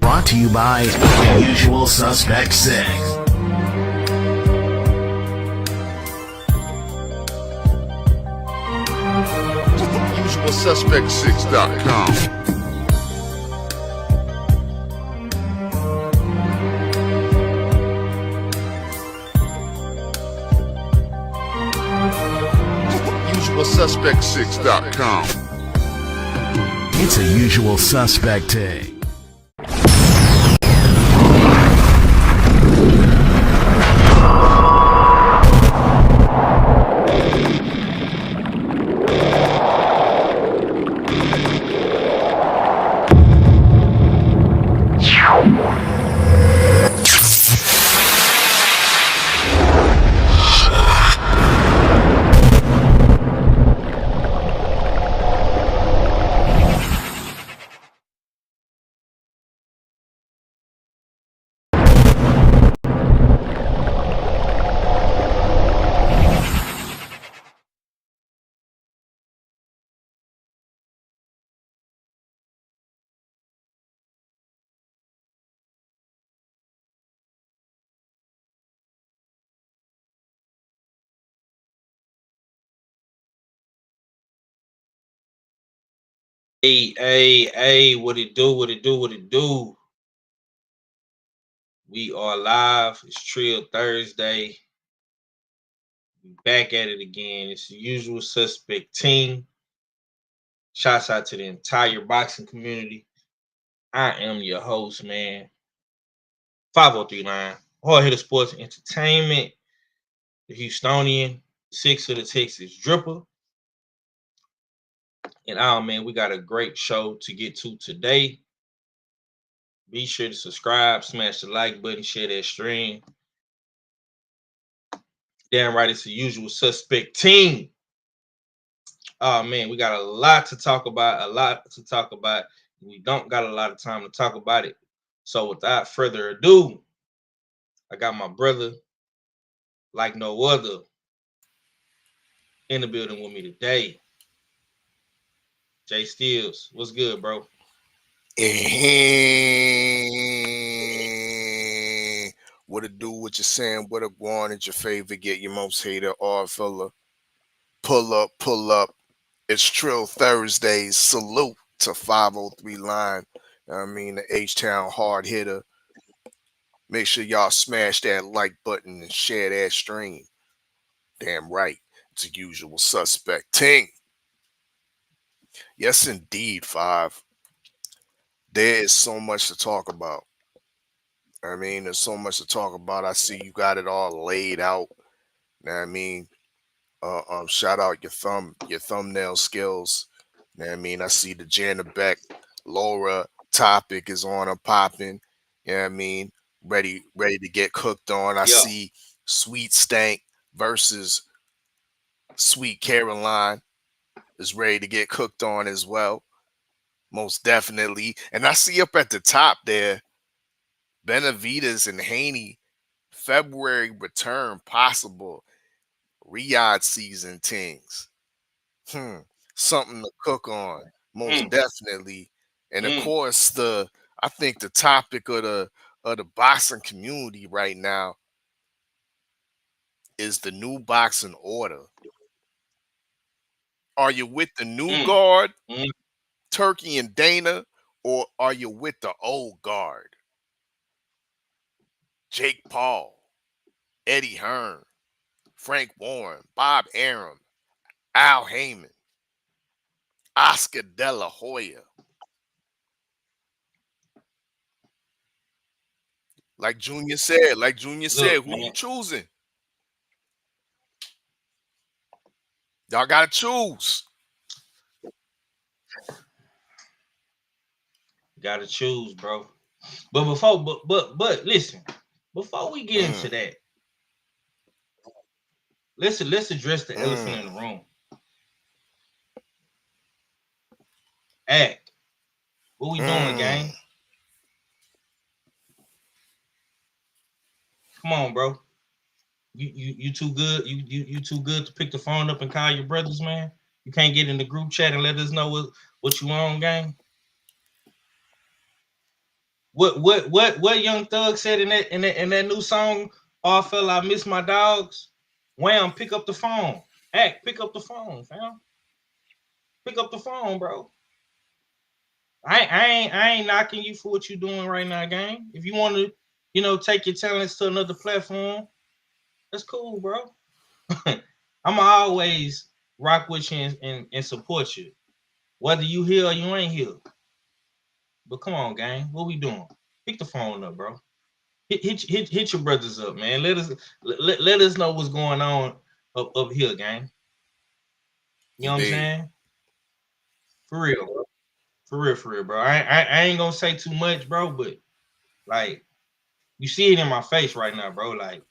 Brought to you by Usual Suspect 6. UsualSuspect6.com. UsualSuspect6.com. It's a Usual Suspect day. Hey, what it do, what it do, what it do. We are live. It's Trill Thursday. We back at it again. It's the Usual Suspect team. Shouts out to the entire boxing community. I am your host, man. 5039. Hard hitter sports and entertainment. The Houstonian, 6 of the Texas Dripper. And man, we got a great show to get to today. Be sure to subscribe, smash the like button, share that stream. Damn right, it's the Usual Suspect team. Oh man, we got a lot to talk about. We don't got a lot of time to talk about it. So without further ado, I got my brother, like no other, in the building with me today. Jay Steels, what's good, bro? What it do, what you saying, what it want, it's your favorite, get your most hated odd fella. Pull up. It's Trill Thursday. Salute to 503 line. I mean, the H-Town hard hitter. Make sure y'all smash that like button and share that stream. Damn right. It's a Usual Suspect team. Yes, indeed, 5. There is so much to talk about. I mean, there's so much to talk about. I see you got it all laid out. You know what I mean? Shout out your thumbnail skills. You know what I mean? I see the Janibek Lara topic is on and popping. You know what I mean? Ready to get cooked on. I see Sweet Stank versus Sweet Caroline is ready to get cooked on as well. Most definitely. And I see up at the top there, Benavides and Haney, February return possible. Riyadh season things. Something to cook on, most definitely. And of course, I think the topic of the boxing community right now is the new boxing order. Are you with the new guard, Turkey and Dana, Or are you with the old guard? Jake Paul, Eddie Hearn, Frank Warren, Bob Arum, Al Heyman, Oscar De La Hoya. Like Junior said, Look, who you man, choosing? Y'all gotta choose. gotta choose, bro. But before, but listen, before we get into Mm, that, let's address the elephant in mm, the room. Act, what we doing, mm. gang? Come on, bro. You too good. You too good to pick the phone up and call your brothers, man. You can't get in the group chat and let us know what you on, gang. What Young Thug said in that new song? Oh, fella, I miss my dogs. Wham, pick up the phone. Act, pick up the phone, fam. Pick up the phone, bro. I ain't knocking you for what you doing right now, gang. If you want to, take your talents to another platform, that's cool, bro. I'ma always rock with you and support you, whether you here or you ain't here. But come on, gang, what we doing? Pick the phone up, bro. Hit your brothers up, man. Let us know what's going on up here, gang. You know what I'm Indeed. saying? For real, bro. For real, bro. I ain't gonna say too much, bro, but like you see it in my face right now, bro. Like,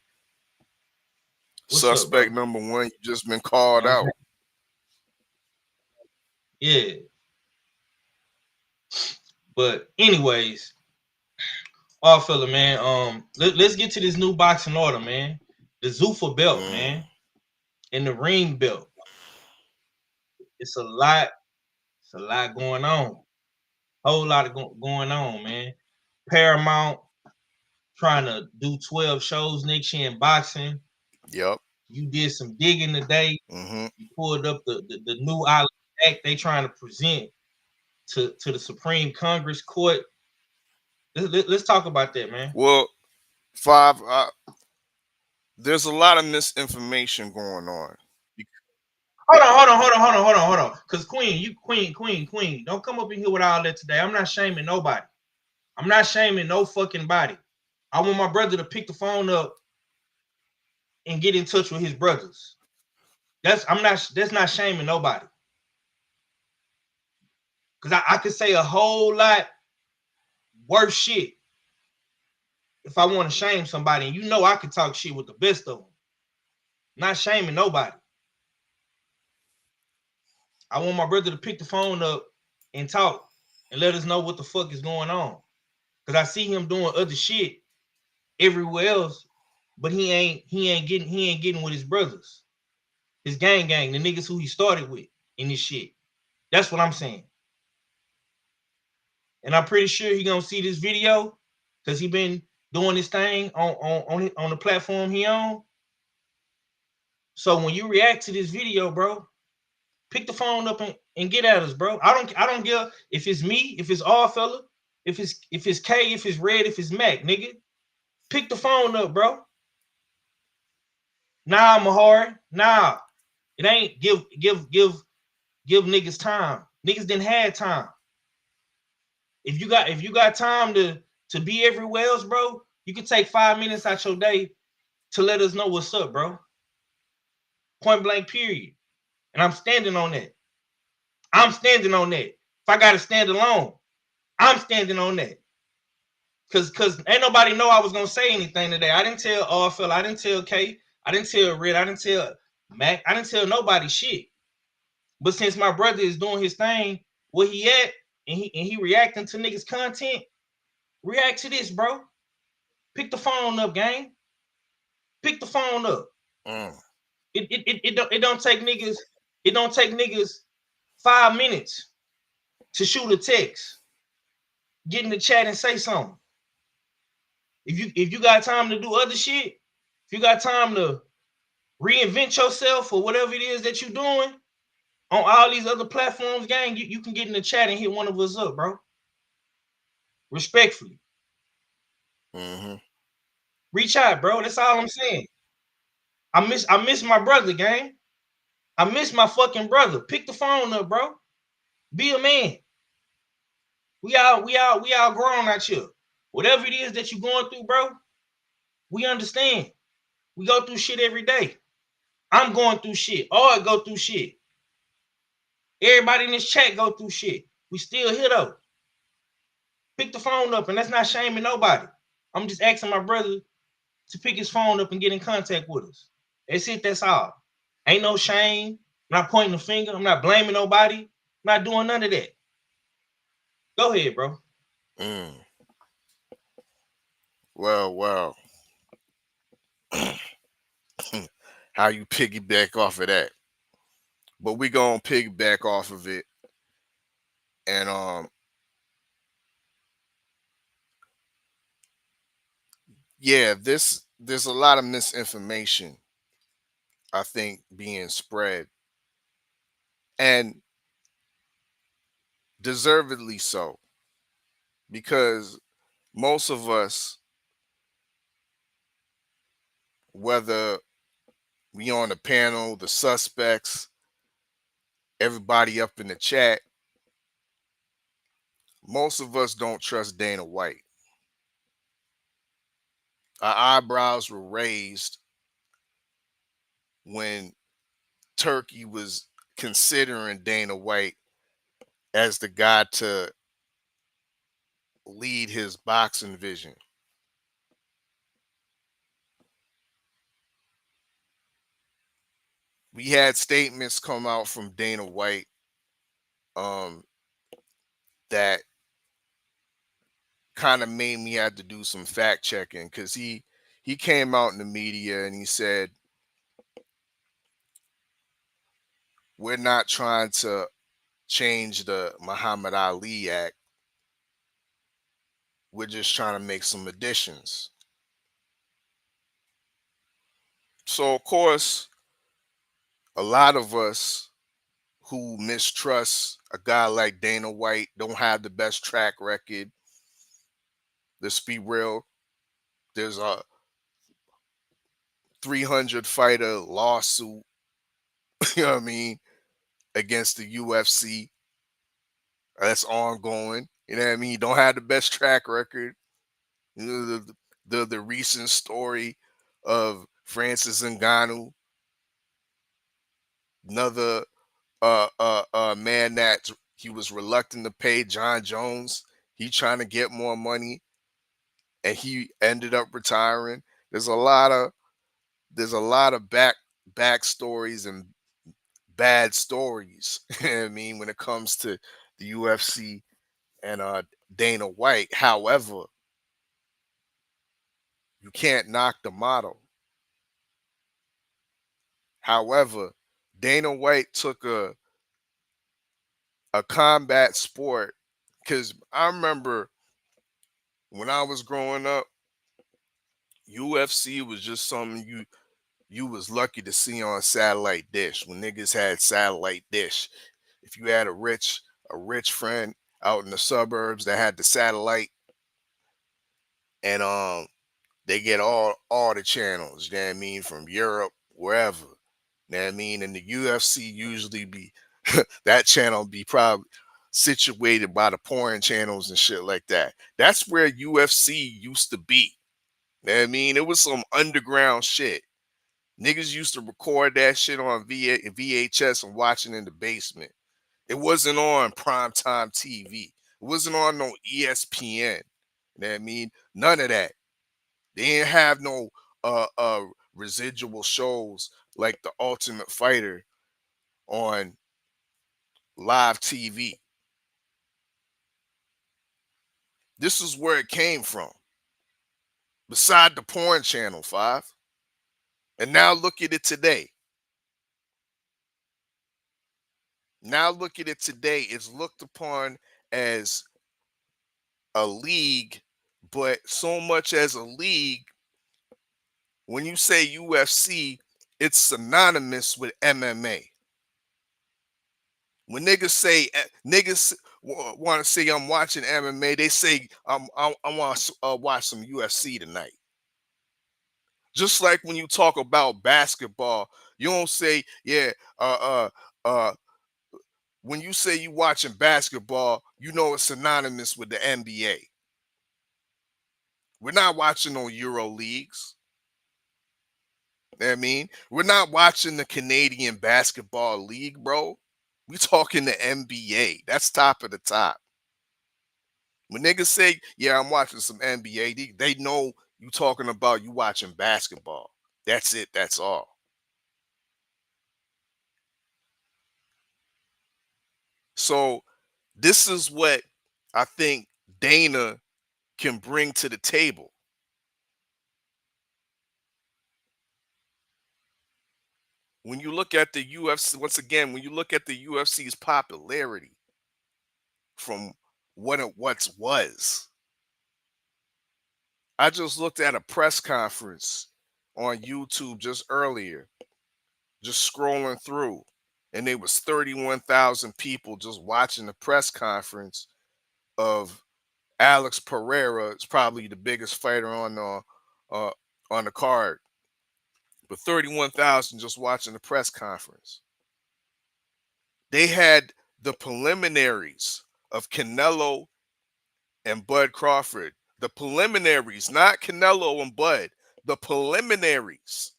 what's up, bro? Suspect number one, you just been called You know what I'm out. saying? Yeah. But anyways, all fella, man. Let's get to this new boxing order, man. The Zuffa belt, Mm, man, and the ring belt. It's a lot. It's a lot going on. Whole lot of going on, man. Paramount trying to do 12 shows next year in boxing. yep. You did some digging today. Mm-hmm. You pulled up the new act they trying to present to the Supreme Congress Court. Let's talk about that, man. Well, five. There's a lot of misinformation going on. Hold on. Cause Queen. Don't come up in here with all that today. I'm not shaming nobody. I'm not shaming no fucking body. I want my brother to pick the phone up and get in touch with his brothers. That's not shaming nobody. Cause I could say a whole lot worse shit if I want to shame somebody. And you know I could talk shit with the best of them. Not shaming nobody. I want my brother to pick the phone up and talk and let us know what the fuck is going on. Cause I see him doing other shit everywhere else, but he ain't getting with his brothers, his gang, the niggas who he started with in this shit. That's what I'm saying. And I'm pretty sure he gonna see this video because he been doing this thing on the platform he on. So when you react to this video, bro, pick the phone up and get at us, bro. I don't give if it's me, if it's all fella, if it's K, if it's Red, if it's Mac, nigga. Pick the phone up, bro. Nah, Mahari. Nah. It ain't give niggas time. Niggas didn't have time. If you got time to be everywhere else, bro, you can take 5 minutes out your day to let us know what's up, bro. Point blank, period. And I'm standing on that. I'm standing on that. If I gotta stand alone, I'm standing on that. Cause ain't nobody know I was gonna say anything today. I didn't tell Phil, I didn't tell K, I didn't tell Red, I didn't tell Mac, I didn't tell nobody shit. But since my brother is doing his thing, where he at, and he reacting to niggas content, react to this, bro. Pick the phone up, gang. Pick the phone up. Mm. It don't take niggas 5 minutes to shoot a text, get in the chat and say something. If you got time to do other shit, if you got time to reinvent yourself or whatever it is that you're doing on all these other platforms, gang, you can get in the chat and hit one of us up, bro. Respectfully. Mm-hmm. Reach out, bro. That's all I'm saying. I miss my brother, gang. I miss my fucking brother. Pick the phone up, bro. Be a man. We all grown out here. Whatever it is that you're going through, bro, we understand. We go through shit every day. I'm going through shit. All go through shit. Everybody in this chat go through shit. We still here though. Pick the phone up, and that's not shaming nobody. I'm just asking my brother to pick his phone up and get in contact with us. That's it. That's all. Ain't no shame. I'm not pointing the finger. I'm not blaming nobody. I'm not doing none of that. Go ahead, bro. Well. How you piggyback off of that? But we gonna piggyback off of it, and yeah, there's a lot of misinformation, I think, being spread, and deservedly so, because most of us, whether we on the panel, the suspects, everybody up in the chat, most of us don't trust Dana White. Our eyebrows were raised when Turkey was considering Dana White as the guy to lead his boxing vision. We had statements come out from Dana White that kind of made me have to do some fact checking, because he came out in the media and he said, we're not trying to change the Muhammad Ali Act. We're just trying to make some additions. So, of course, a lot of us who mistrust a guy like Dana White, don't have the best track record. Let's be real. There's a 300 fighter lawsuit, you know what I mean, against the UFC that's ongoing. You know what I mean? Don't have the best track record. You know, the recent story of Francis Ngannou, another man that he was reluctant to pay John Jones. He trying to get more money, and he ended up retiring. There's a lot of backstories and bad stories. You know what I mean, when it comes to the UFC and Dana White. However, you can't knock the model. However, Dana White took a combat sport, because I remember when I was growing up, UFC was just something you was lucky to see on satellite dish when niggas had satellite dish. If you had a rich friend out in the suburbs that had the satellite, and they get all the channels, you know what I mean, from Europe, wherever. You know what I mean? And the UFC usually be that channel be probably situated by the porn channels and shit like that. That's where UFC used to be. You know what I mean? It was some underground shit. Niggas used to record that shit on VHS and watching in the basement. It wasn't on primetime TV. It wasn't on no ESPN. You know what I mean? None of that. They didn't have no residual shows like The Ultimate Fighter on live TV. This is where it came from. Beside the porn channel, 5. And now look at it today. Now look at it today. It's looked upon as a league, but so much as a league, when you say UFC, it's synonymous with MMA. When niggas say want to say I'm watching MMA, they say I want to watch some UFC tonight. Just like when you talk about basketball, you don't say, yeah, uh, when you say you watching basketball, you know it's synonymous with the NBA. We're not watching no Euro leagues. You know what I mean? We're not watching the Canadian Basketball League, bro. We talking the NBA. That's top of the top. When niggas say, yeah, I'm watching some NBA, they know you talking about you watching basketball. That's it. That's all. So this is what I think Dana can bring to the table. When you look at the UFC, once again, when you look at the UFC's popularity from what it once was, I just looked at a press conference on YouTube just earlier, just scrolling through, and there was 31,000 people just watching the press conference of Alex Pereira. It's probably the biggest fighter on the card, but 31,000 just watching the press conference. They had the preliminaries of Canelo and Bud Crawford. The preliminaries, not Canelo and Bud, the preliminaries.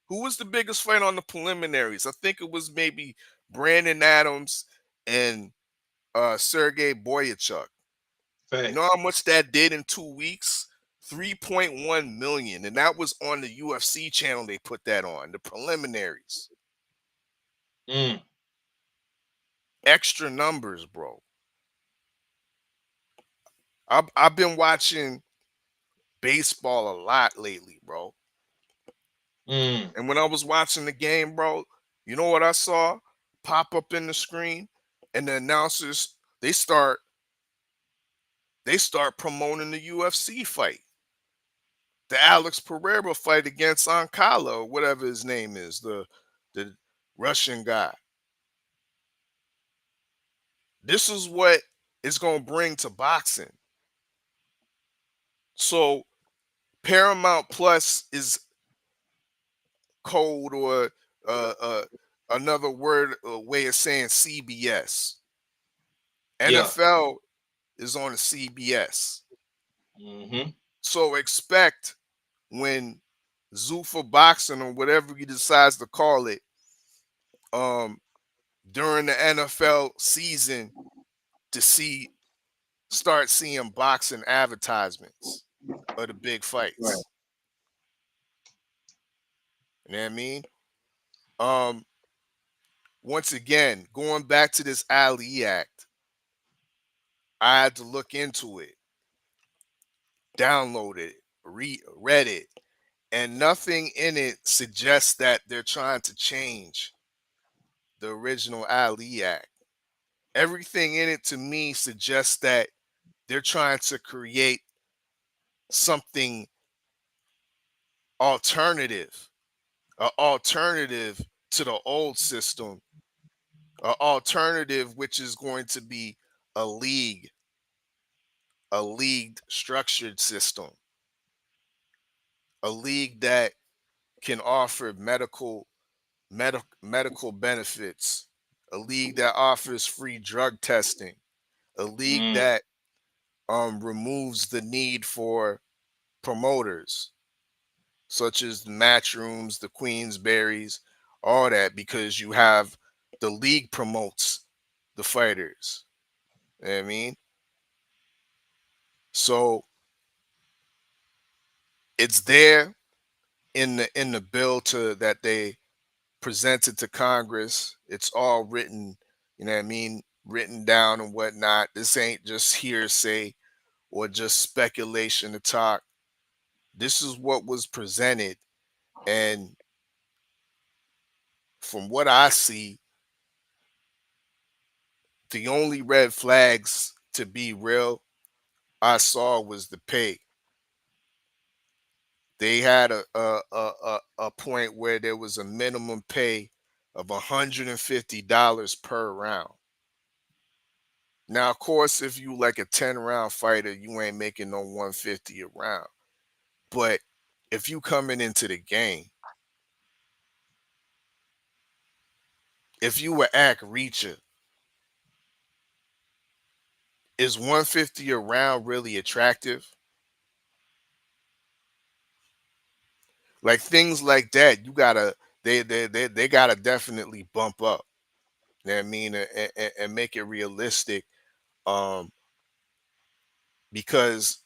Who was the biggest fight on the preliminaries? I think it was maybe Brandon Adams and Sergey Boyachuk. You know Facts. how much that did in 2 weeks? 3.1 million. And that was on the UFC channel. They put that on the preliminaries. Mm. Extra numbers, bro. I've been watching baseball a lot lately, bro. Mm. And when I was watching the game, bro, you know what I saw pop up in the screen? And the announcers, they start promoting the UFC fight. The Alex Pereira fight against Ankala, or whatever his name is, the Russian guy. This is what it's gonna bring to boxing. So Paramount Plus is code or another word way of saying CBS. Yeah. NFL is on the CBS. Mm-hmm. So expect when Zuffa Boxing or whatever he decides to call it, um, during the NFL season to start seeing boxing advertisements of the big Right. fights. You know what I mean? Um, Once again, going back to this Ali Act, I had to look into it, download it, read it, and nothing in it suggests that they're trying to change the original Ali Act. Everything in it to me suggests that they're trying to create something alternative, an alternative to the old system, an alternative which is going to be a league, a league structured system, a league that can offer medical benefits, a league that offers free drug testing, a league Mm. that removes the need for promoters such as the Matchrooms, the Queensberries, all that, because you have the league promotes the fighters. You know what I mean? So it's there in the bill to that they presented to Congress. It's all written, you know what I mean, written down and whatnot. This ain't just hearsay or just speculation to talk. This is what was presented. And from what I see, the only red flags, to be real, I saw was the pay. They had a point where there was a minimum pay of $150 per round. Now, of course, if you like a 10-round fighter, you ain't making no 150 a round. But if you coming into the game, if you were Ack Reacher, is 150 a round really attractive? Like things like that, you gotta they gotta definitely bump up. You know what I mean? And make it realistic. Um, because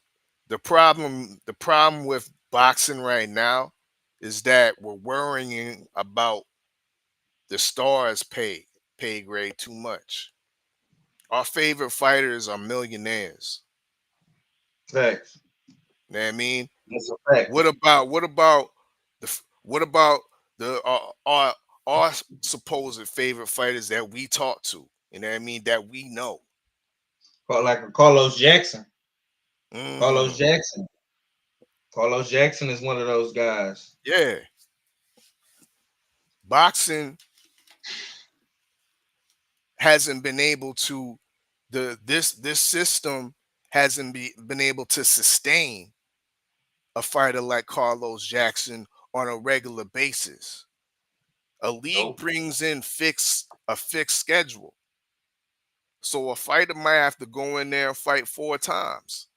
the problem with boxing right now is that we're worrying about the stars pay grade too much. Our favorite fighters are millionaires. Facts. You know what I mean? That's a fact. What about the our supposed favorite fighters that we talk to? You know what I mean? That we know. Like a Carlos Jackson. Carlos Mm, Jackson. Carlos Jackson is one of those guys. yeah, boxing hasn't been able to this system hasn't been able to sustain a fighter like Carlos Jackson on a regular basis. A league Nope. brings in a fixed schedule. So a fighter might have to go in there and fight four times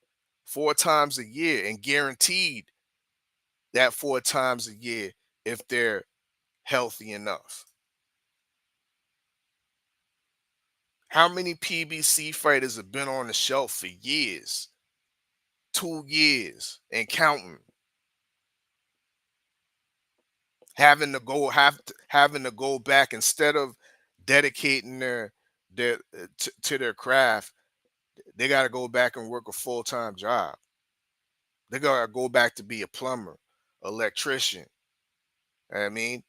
a year, and guaranteed that four times a year if they're healthy enough. How many PBC fighters have been on the shelf for years, 2 years, and counting, having to go back instead of dedicating to their craft, they got to go back and work a full-time job. They got to go back to be a plumber, electrician. I mean,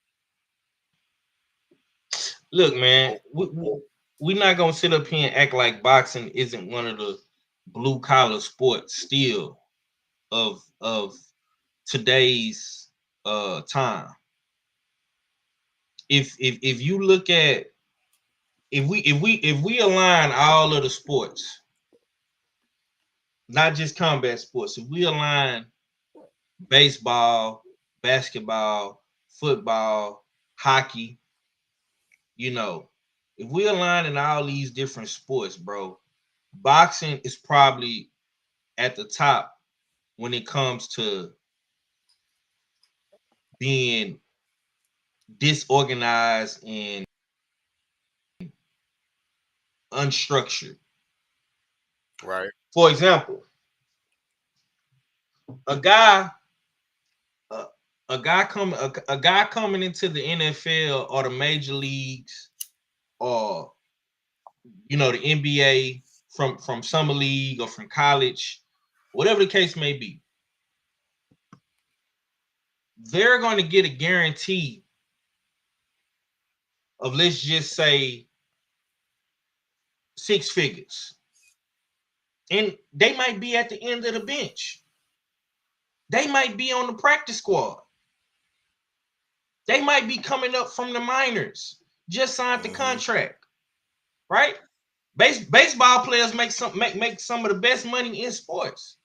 Look, man, oh, we're not gonna sit up here and act like boxing isn't one of the blue collar sports still of today's time. If you look at if we align all of the sports, not just combat sports, if we align baseball, basketball, football, hockey, you know, if we align in all these different sports, bro, boxing is probably at the top when it comes to being disorganized and unstructured. right. For example, a guy, uh, a guy coming into the NFL or the major leagues or the NBA from summer league or from college, whatever the case may be, they're going to get a guarantee of, let's just say, six figures, and they might be at the end of the bench. They might be on the practice squad. They might be coming up from the minors, just signed the Hmm. contract, right? Baseball players make some of the best money in sports.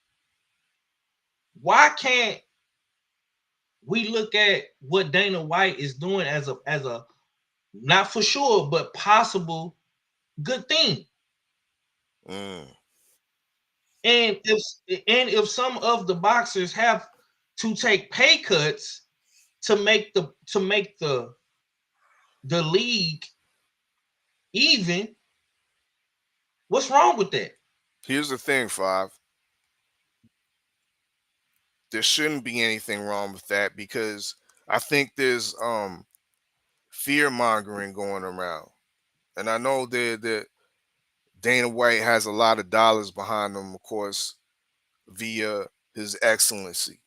Why can't we look at what Dana White is doing as a not for sure but possible good thing? Mm. And if some of the boxers have to take pay cuts to make the league even, what's wrong with that? Here's the thing, Five. There shouldn't be anything wrong with that because I think there's fear mongering going around, and I know that Dana White has a lot of dollars behind him, of course, via his excellency.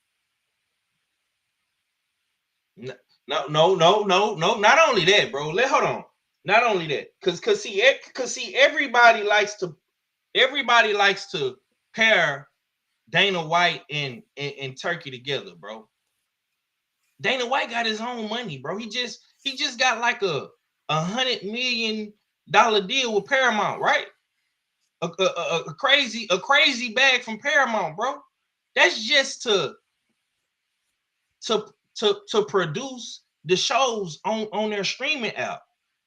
No, no. Not only that, bro. Hold on. Not only that, cause see, everybody likes to pair Dana White and Turkey together, bro. Dana White got his own money, bro. He just got like a $100 million deal with Paramount, right? a crazy bag from Paramount, bro. That's just to produce the shows on their streaming app.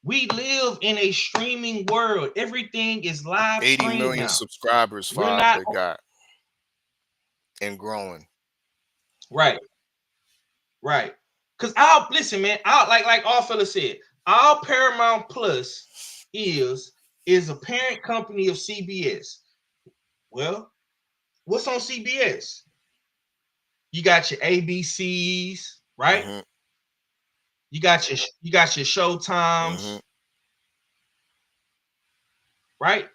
We live in a streaming world. Everything is live 80 streamed million now. subscribers, We're Five, not they got. And growing. right. Cause I'll listen, man. I'll like all fellas said, all Paramount Plus is a parent company of CBS. Well, what's on CBS? You got your ABCs, right? Mm-hmm. You got your Showtimes, right?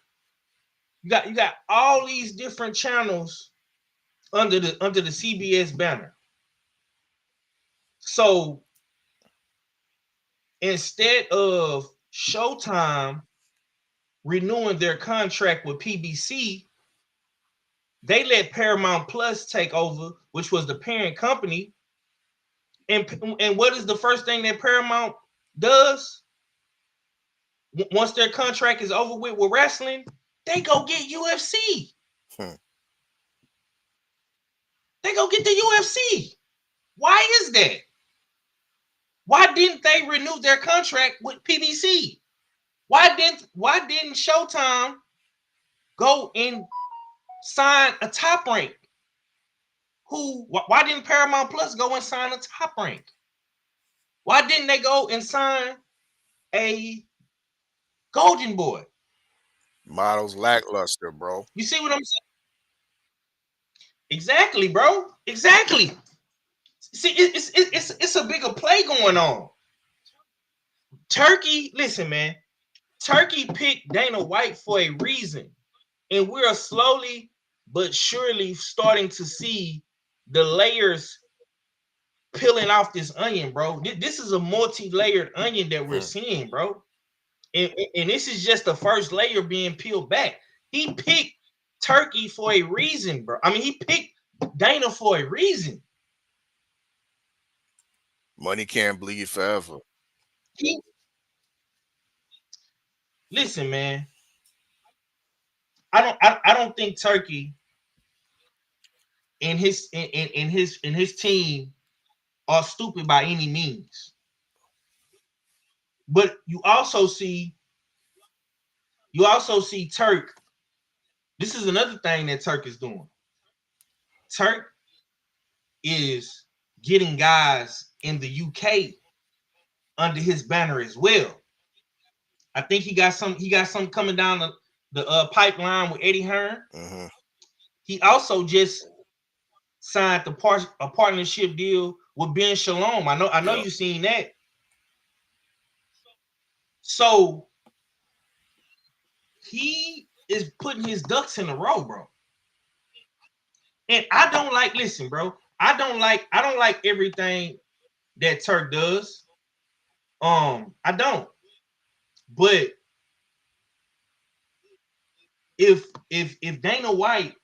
You got all these different channels under the CBS banner. So instead of Showtime renewing their contract with PBC, they let Paramount Plus take over, which was the parent company. And what is the first thing that Paramount does? Once their contract is over with wrestling, they go get UFC. They go get the UFC. Why is that? Why didn't they renew their contract with PBC? Why didn't Showtime go and sign a Top Rank? Why didn't Paramount Plus go and sign a Top Rank? Why didn't they go and sign a Golden Boy? Models lackluster, bro. You see what I'm saying? Exactly, bro. Exactly. See, it's a bigger play going on. Turkey, listen, man. Turkey picked Dana White for a reason, and we're slowly but surely starting to see the layers peeling off this onion, bro. This is a multi-layered onion that we're seeing, bro. And this is just the first layer being peeled back. He picked Turkey for a reason, bro. I mean, he picked Dana for a reason. Money can't bleed forever. Listen, man. I don't think Turkey and his team are stupid by any means. But you also see Turk. This is another thing that Turk is doing. Turk is getting guys in the UK under his banner as well. I think he got some coming down the pipeline with Eddie Hearn. He also just signed a partnership deal with Ben Shalom. I know you've seen that. So he is putting his ducks in a row, bro. And I don't like, listen, bro. I don't like everything that Turk does. I don't. But if Dana White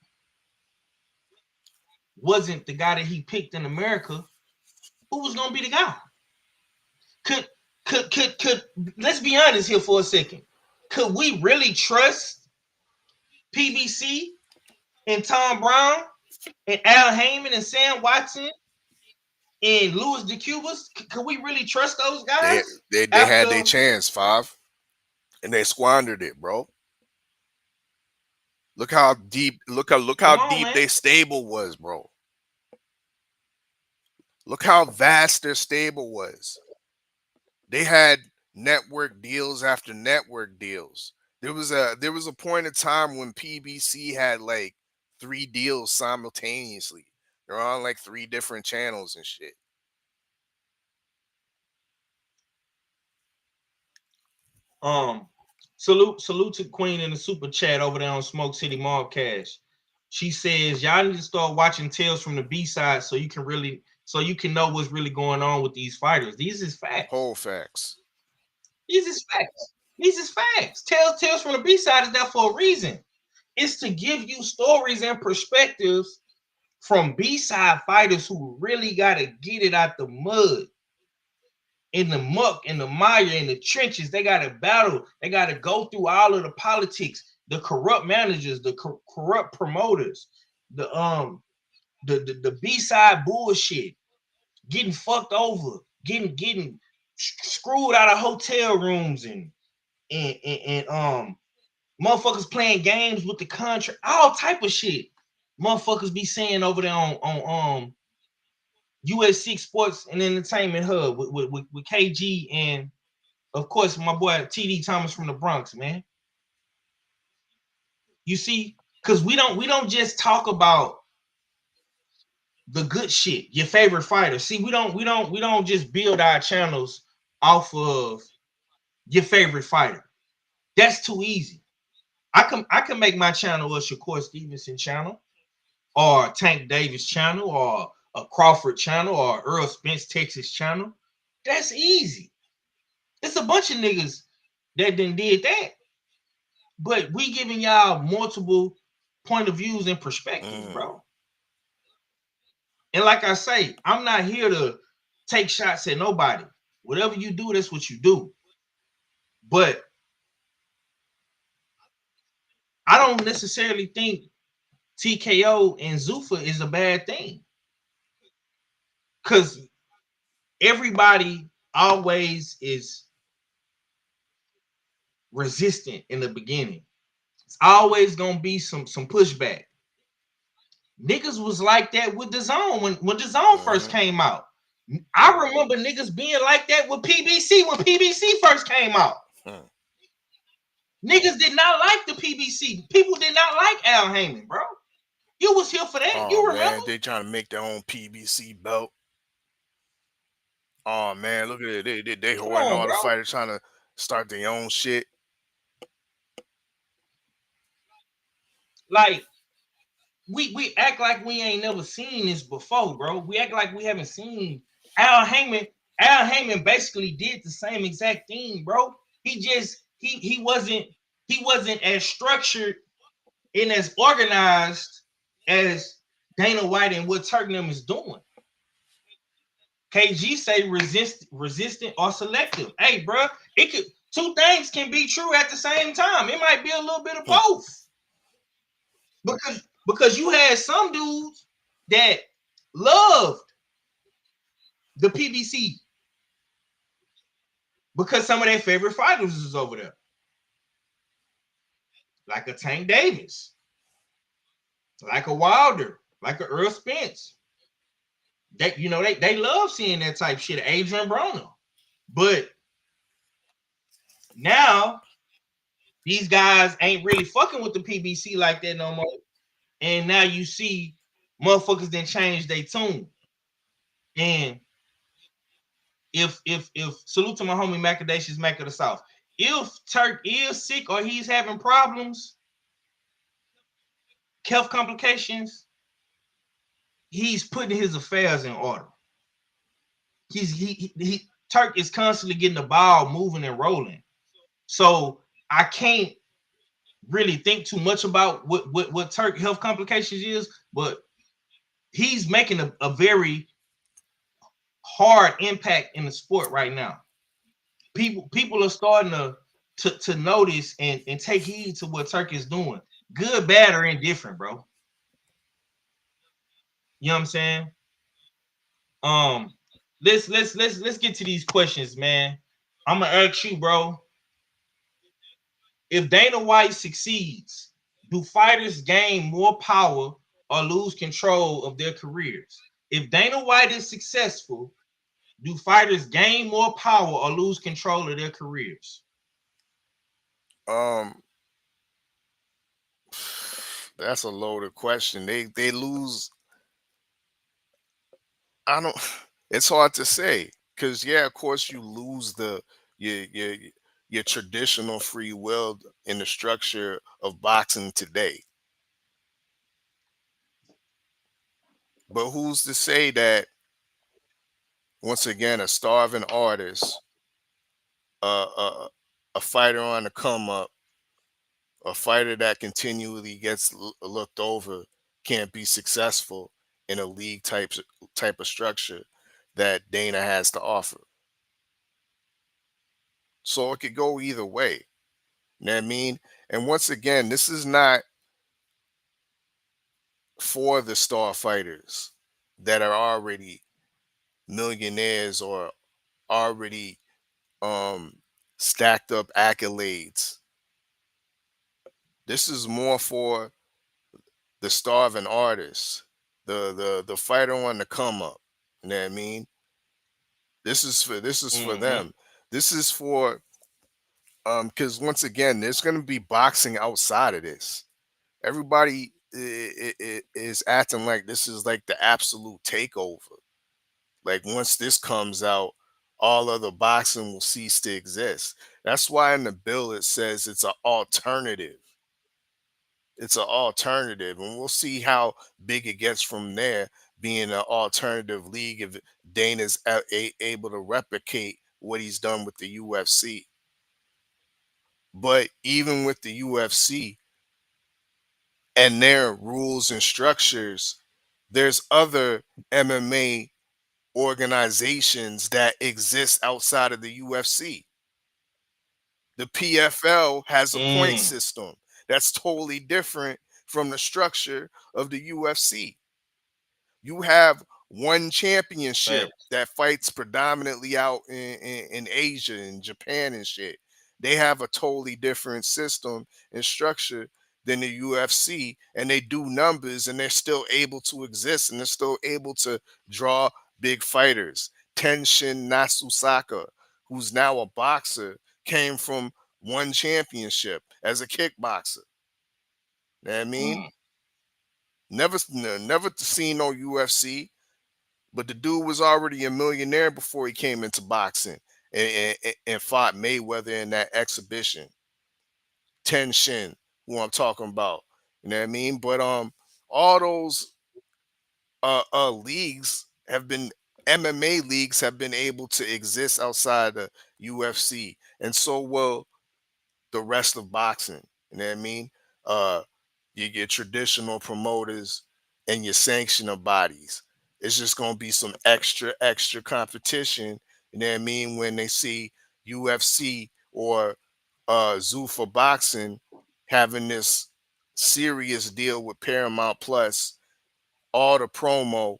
wasn't the guy that he picked in America, who was gonna be the guy? Could let's be honest here for a second. Could we really trust PBC and Tom Brown and Al Heyman and Sam Watson and Louis DeCubas? Could we really trust those guys? They had their chance, Five, and they squandered it, bro. Look how deep their stable was, bro. Look how vast their stable was. They had network deals after network deals. There was a point in time when PBC had like 3 deals simultaneously. They're on like 3 different channels and shit. Salute to Queen in the super chat over there on Smoke City Mall Cash. She says y'all need to start watching Tales from the B-side so you can know what's really going on with these fighters. These is facts. Whole facts. These is facts. Tales from the B-side is there for a reason. It's to give you stories and perspectives from B-side fighters who really gotta get it out the mud, in the muck, in the mire, in the trenches. They gotta battle. They gotta go through all of the politics. the corrupt managers, the corrupt promoters, the B-side bullshit, getting fucked over, getting screwed out of hotel rooms and motherfuckers playing games with the contract, all type of shit. Motherfuckers be saying over there on US6 Sports and Entertainment Hub with KG and of course my boy TD Thomas from the Bronx, man. You see, because we don't just talk about the good shit, your favorite fighter. See, we don't just build our channels off of your favorite fighter. That's too easy. I can make my channel a Shakur Stevenson channel, or a Tank Davis channel, or a Crawford channel, or Earl Spence Texas channel. That's easy. It's a bunch of niggas that done did that. But we giving y'all multiple point of views and perspectives, bro. And like I say, I'm not here to take shots at nobody. Whatever you do, that's what you do. But I don't necessarily think TKO and Zuffa is a bad thing. Because everybody always is resistant in the beginning. It's always gonna be some pushback. Niggas was like that with the zone when the zone first came out. I remember niggas being like that with PBC when PBC first came out. Niggas did not like the PBC. People did not like Al Heyman, bro. You was here for that. Oh, you remember? Man, they trying to make their own PBC belt. Oh man, look at it. They holding all the fighters trying to start their own shit. Like, we act like we ain't never seen this before, bro. We act like we haven't seen Al Heyman. Al Heyman basically did the same exact thing, bro. He just he wasn't as structured and as organized as Dana White and what Turknam is doing. KG say resistant or selective. Hey, bro, it could two things can be true at the same time. It might be a little bit of both. Because you had some dudes that loved the PBC because some of their favorite fighters is over there. Like a Tank Davis, like a Wilder, like a Earl Spence. They love seeing that type shit, Adrian Broner. But now these guys ain't really fucking with the PBC like that no more. And now you see motherfuckers then change their tune. And if salute to my homie Macadacious Mac of the South, if Turk is sick or he's having problems, health complications, he's putting his affairs in order. Turk is constantly getting the ball moving and rolling. So I can't really think too much about what Turk health complications is, but he's making a very hard impact in the sport right now. People are starting to notice and take heed to what Turk is doing. Good, bad, or indifferent, bro. You know what I'm saying? Let's get to these questions, man. I'm gonna ask you, bro. If Dana White succeeds, do fighters gain more power or lose control of their careers? If Dana White is successful, do fighters gain more power or lose control of their careers? That's a loaded question. They lose. I don't. It's hard to say because yeah, of course you lose your traditional free will in the structure of boxing today. But who's to say that once again a starving artist, a fighter on the come up, a fighter that continually gets looked over can't be successful in a league type of structure that Dana has to offer. So it could go either way. You know what I mean? And once again, this is not for the star fighters that are already millionaires or already stacked up accolades. This is more for the starving artist, the fighter on the come up. You know what I mean? This is for Mm-hmm. them. This is for because once again, there's gonna be boxing outside of this. Everybody is acting like this is like the absolute takeover. Like once this comes out, all other boxing will cease to exist. That's why in the bill it says it's an alternative. It's an alternative, and we'll see how big it gets from there. Being an alternative league, if Dana's able to replicate what he's done with the UFC. But even with the UFC and their rules and structures, there's other MMA organizations that exist outside of the UFC. The PFL has a point Mm. system that's totally different from the structure of the UFC. You have one championship Facts. that fights predominantly out in Asia and Japan and shit. They have a totally different system and structure than the UFC, and they do numbers, and they're still able to exist, and they're still able to draw big fighters. Tenshin Nasusaka, who's now a boxer, came from one championship as a kickboxer. You know what I mean? Mm. Never seen no UFC, but the dude was already a millionaire before he came into boxing and fought Mayweather in that exhibition. Ten Shin, who I'm talking about. You know what I mean? But all those leagues have been MMA leagues have been able to exist outside the UFC, and so will the rest of boxing. You know what I mean? Uh, your traditional promoters and your sanctioner bodies. It's just gonna be some extra competition. You know what I mean? When they see UFC or Zuffa Boxing having this serious deal with Paramount Plus, all the promo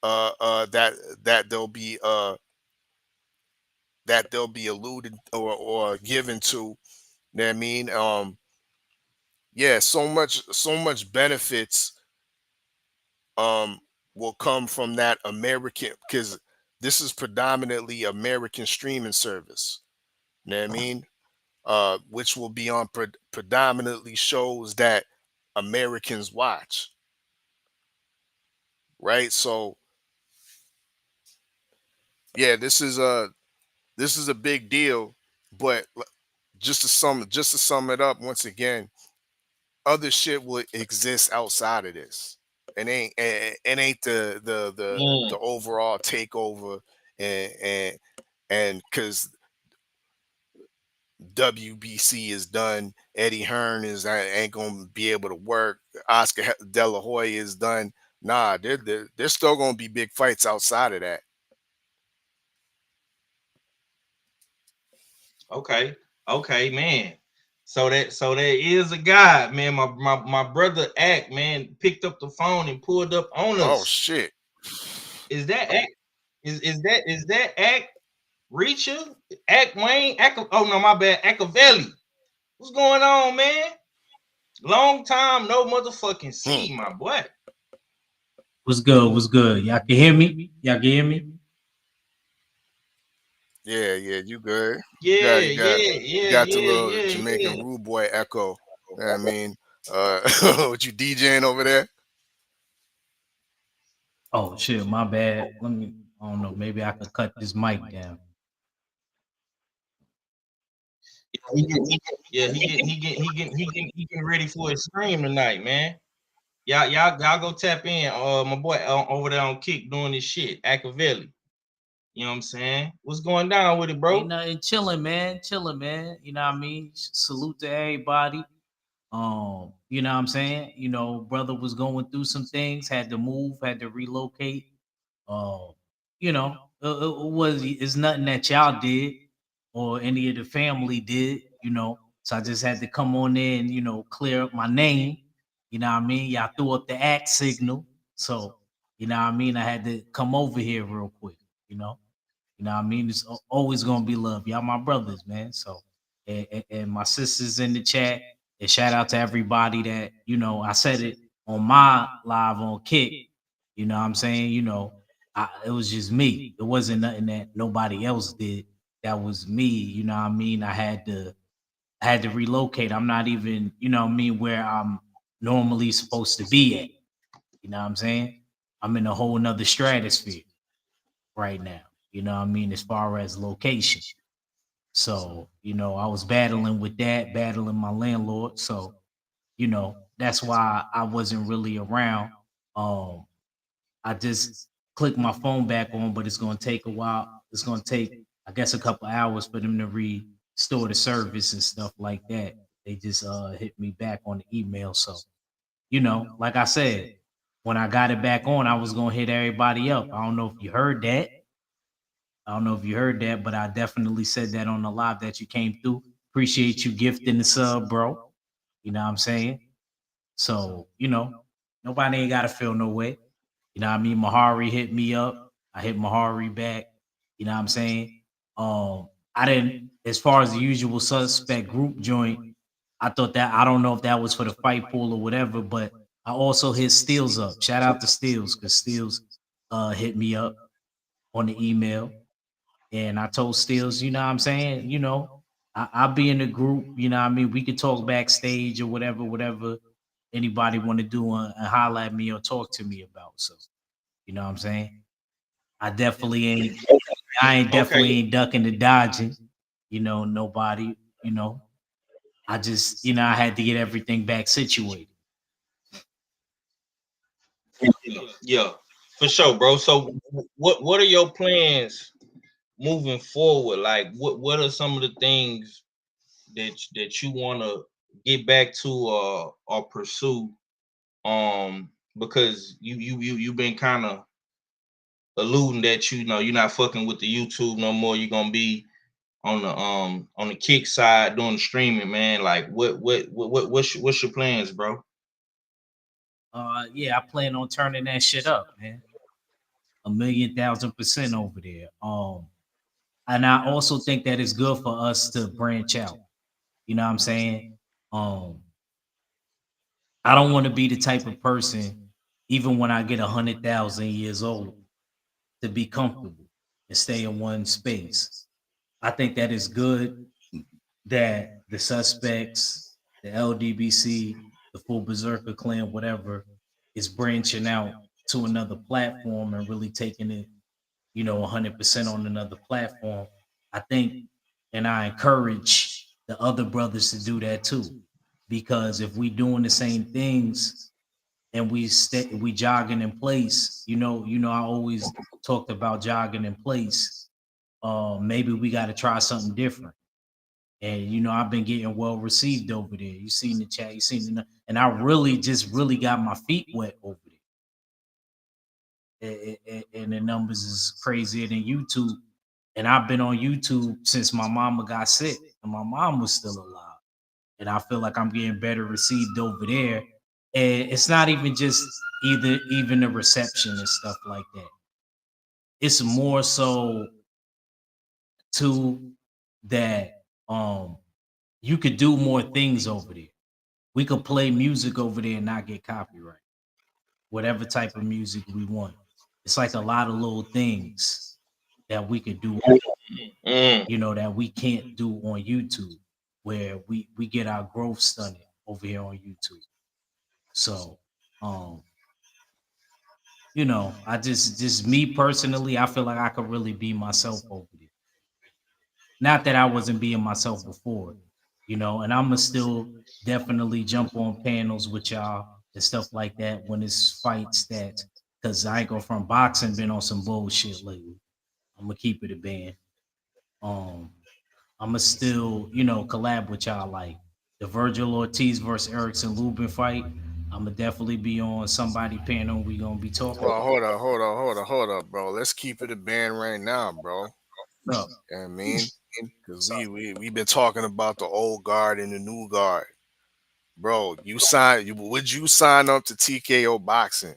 that they'll be alluded or given to. You know what I mean? Yeah, so much benefits um will come from that American, because this is predominantly American streaming service. You know what I mean? Which will be on predominantly shows that Americans watch, right? So yeah, this is a big deal. But just to sum it up once again, other shit will exist outside of this. It ain't the Mm. overall takeover, and because WBC is done, Eddie Hearn is ain't gonna be able to work. Oscar De La Hoya is done. Nah, there's still gonna be big fights outside of that. Okay. Okay, man. So there is a guy, man. My brother Ack, man, picked up the phone and pulled up on Oh us. shit. Is that Ack? Is that Ack Reacher? Ack Wayne? Oh no, my bad. Accavelli. What's going on, man? Long time no motherfucking Hmm. see, my boy. What's good? What's good? Y'all can hear me? Y'all can hear me? Yeah, you good. You Yeah, got you got yeah, you yeah, got the yeah, little yeah, Jamaican yeah. rude boy echo. You know what I mean, what you DJing over there? Oh shit, my bad. Let me. I don't know. Maybe I could cut this mic down. Yeah, he getting ready for his stream tonight, man. Y'all go tap in. My boy over there on Kick doing this shit. Accavelli. You know what I'm saying? What's going down with it, Ain't bro? nothing, chilling, man. Chilling, man. You know what I mean? Salute to everybody. You know what I'm saying? Brother was going through some things, had to move, had to relocate. Um, it's nothing that y'all did or any of the family did. So I just had to come on there and, clear up my name. You know what I mean? Y'all threw up the act signal. So, you know what I mean? I had to come over here real quick, you know? You know what I mean? It's always gonna be love. Y'all my brothers, man. So and my sisters in the chat. And shout out to everybody that, I said it on my live on Kick. You know what I'm saying? It was just me. It wasn't nothing that nobody else did. That was me. You know what I mean? I had to relocate. I'm not even, where I'm normally supposed to be at. You know what I'm saying? I'm in a whole nother stratosphere right now. You know what I mean? As far as location. So, I was battling with that, battling my landlord. So, that's why I wasn't really around. Um, I just clicked my phone back on, but it's gonna take a while. It's gonna take, I guess, a couple hours for them to restore the service and stuff like that. They just hit me back on the email. So, like I said, when I got it back on, I was gonna hit everybody up. I don't know if you heard that. I don't know if you heard that, but I definitely said that on the live that you came through. Appreciate you gifting the sub, bro. You know what I'm saying? So, nobody ain't gotta feel no way. You know what I mean? Mahari hit me up. I hit Mahari back. You know what I'm saying? I didn't, as far as the usual suspect group joint, I thought that, I don't know if that was for the fight pool or whatever, but I also hit Steels up. Shout out to Steels, because Steels hit me up on the email. And I told Steels, you know what I'm saying? I'll be in the group, you know what I mean? We could talk backstage or whatever anybody want to do and holler at me or talk to me about. So, you know what I'm saying? I definitely ain't, I ain't definitely Okay. ain't ducking and dodging, nobody, you know. I just, I had to get everything back situated. Yeah, for sure, bro. So what are your plans moving forward? Like what are some of the things that you want to get back to or pursue? Because you've been kind of alluding that you're not fucking with the YouTube no more. You're gonna be on the kick side doing the streaming, man. Like what's your plans, bro? Yeah, I plan on turning that shit up, man. A million 1,000% over there. And I also think that it's good for us to branch out. You know what I'm saying? Um, I don't want to be the type of person, even when I get 100,000 years old, to be comfortable and stay in one space. I think that is good that the suspects, the LDBC, the full Berserker clan, whatever, is branching out to another platform and really taking it, 100% on another platform. I think, and I encourage the other brothers to do that too, because if we doing the same things and we jogging in place, I always talked about jogging in place. Maybe we got to try something different. And I've been getting well received over there. You seen the chat, you seen and I really just really got my feet wet over there. And the numbers is crazier than YouTube. And I've been on YouTube since my mama got sick and my mom was still alive. And I feel like I'm getting better received over there. And it's not even just even the reception and stuff like that. It's more so to that you could do more things over there. We could play music over there and not get copyright. Whatever type of music we want. It's like a lot of little things that we could do, Mm. that we can't do on YouTube, where we get our growth stunted over here on YouTube. So, um, I just me personally, I feel like I could really be myself over there. Not that I wasn't being myself before, and I'm gonna still definitely jump on panels with y'all and stuff like that when it's fight stats. Cause I ain't go from boxing been on some bullshit lately. I'm gonna keep it a band. Um, I'm gonna still, collab with y'all like the Virgil Ortiz versus Erickson Lubin fight. I'm gonna definitely be on somebody panel. We gonna be talking. Well, hold up, bro. Let's keep it a band right now, bro. So, You know what I mean? Because we been talking about the old guard and the new guard. Bro, would you sign up to TKO boxing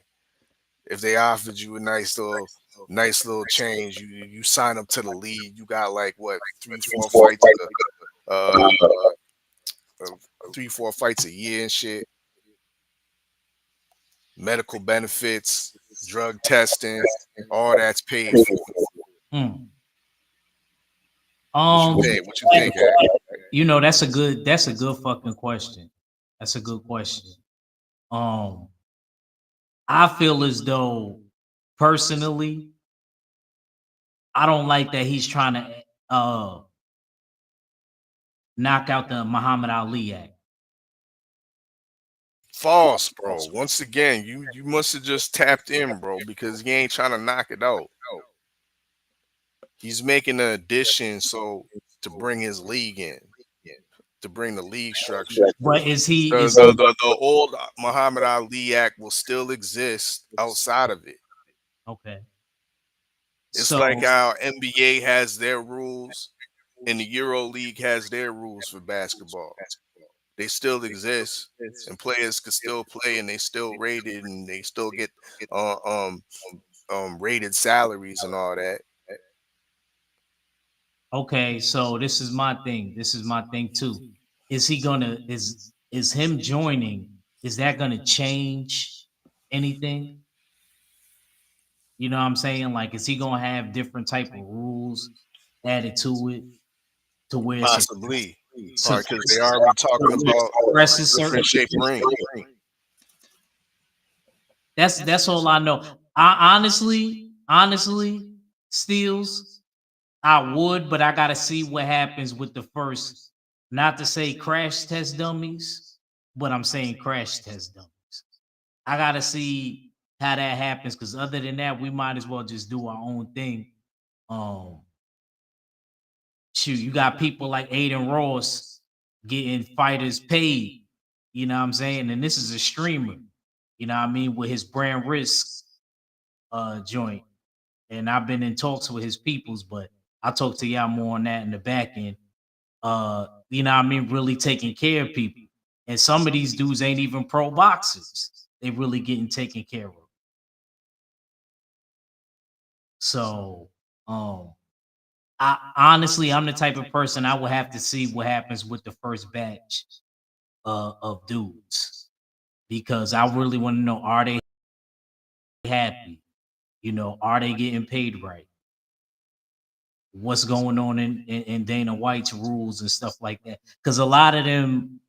if they offered you a nice little change? You sign up to the league. You got like what 3-4 fights, uh, 3-4 fights a year and shit. Medical benefits, drug testing, all that's paid for. mm. What you think? What you think, Ack? You know, that's a good fucking question. That's a good question. Um, I feel as though personally, I don't like that he's trying to knock out the Muhammad Ali Act. False, bro. Once again, you must have just tapped in, bro, because he ain't trying to knock it out. He's making an addition to bring his league in, to bring the league structure. But is he The old Muhammad Ali Act will still exist outside of it. okay? It's So, like how NBA has their rules and the Euro League has their rules for basketball. They still exist, and players can still play, and they still rated, and they still get rated salaries and all that. okay, so this is my thing. This is my thing too. Is he gonna is him joining? Is that gonna change anything? You know what I'm saying? Like, is he gonna have different type of rules added to it to where it's Possibly, because they already talking about suppresses certain different shape ring. That's all I know. I honestly, Steels, I would, but I gotta see what happens with the first. Not to say crash test dummies, but I'm saying crash test dummies. I gotta see how that happens because other than that, we might as well just do our own thing. Um, Shoot, you got people like Aiden Ross getting fighters paid. You know what I'm saying? And this is a streamer. You know what I mean? With his brand risk joint. And I've been in talks with his peoples, but I'll talk to y'all more on that in the back end. You know what I mean? Really taking care of people. And some of these dudes ain't even pro boxers. They really getting taken care of. So I'm the type of person I would have to see what happens with the first batch of dudes because I really want to know, are they happy? You know, are they getting paid right? What's going on in Dana White's rules and stuff like that? Because a lot of them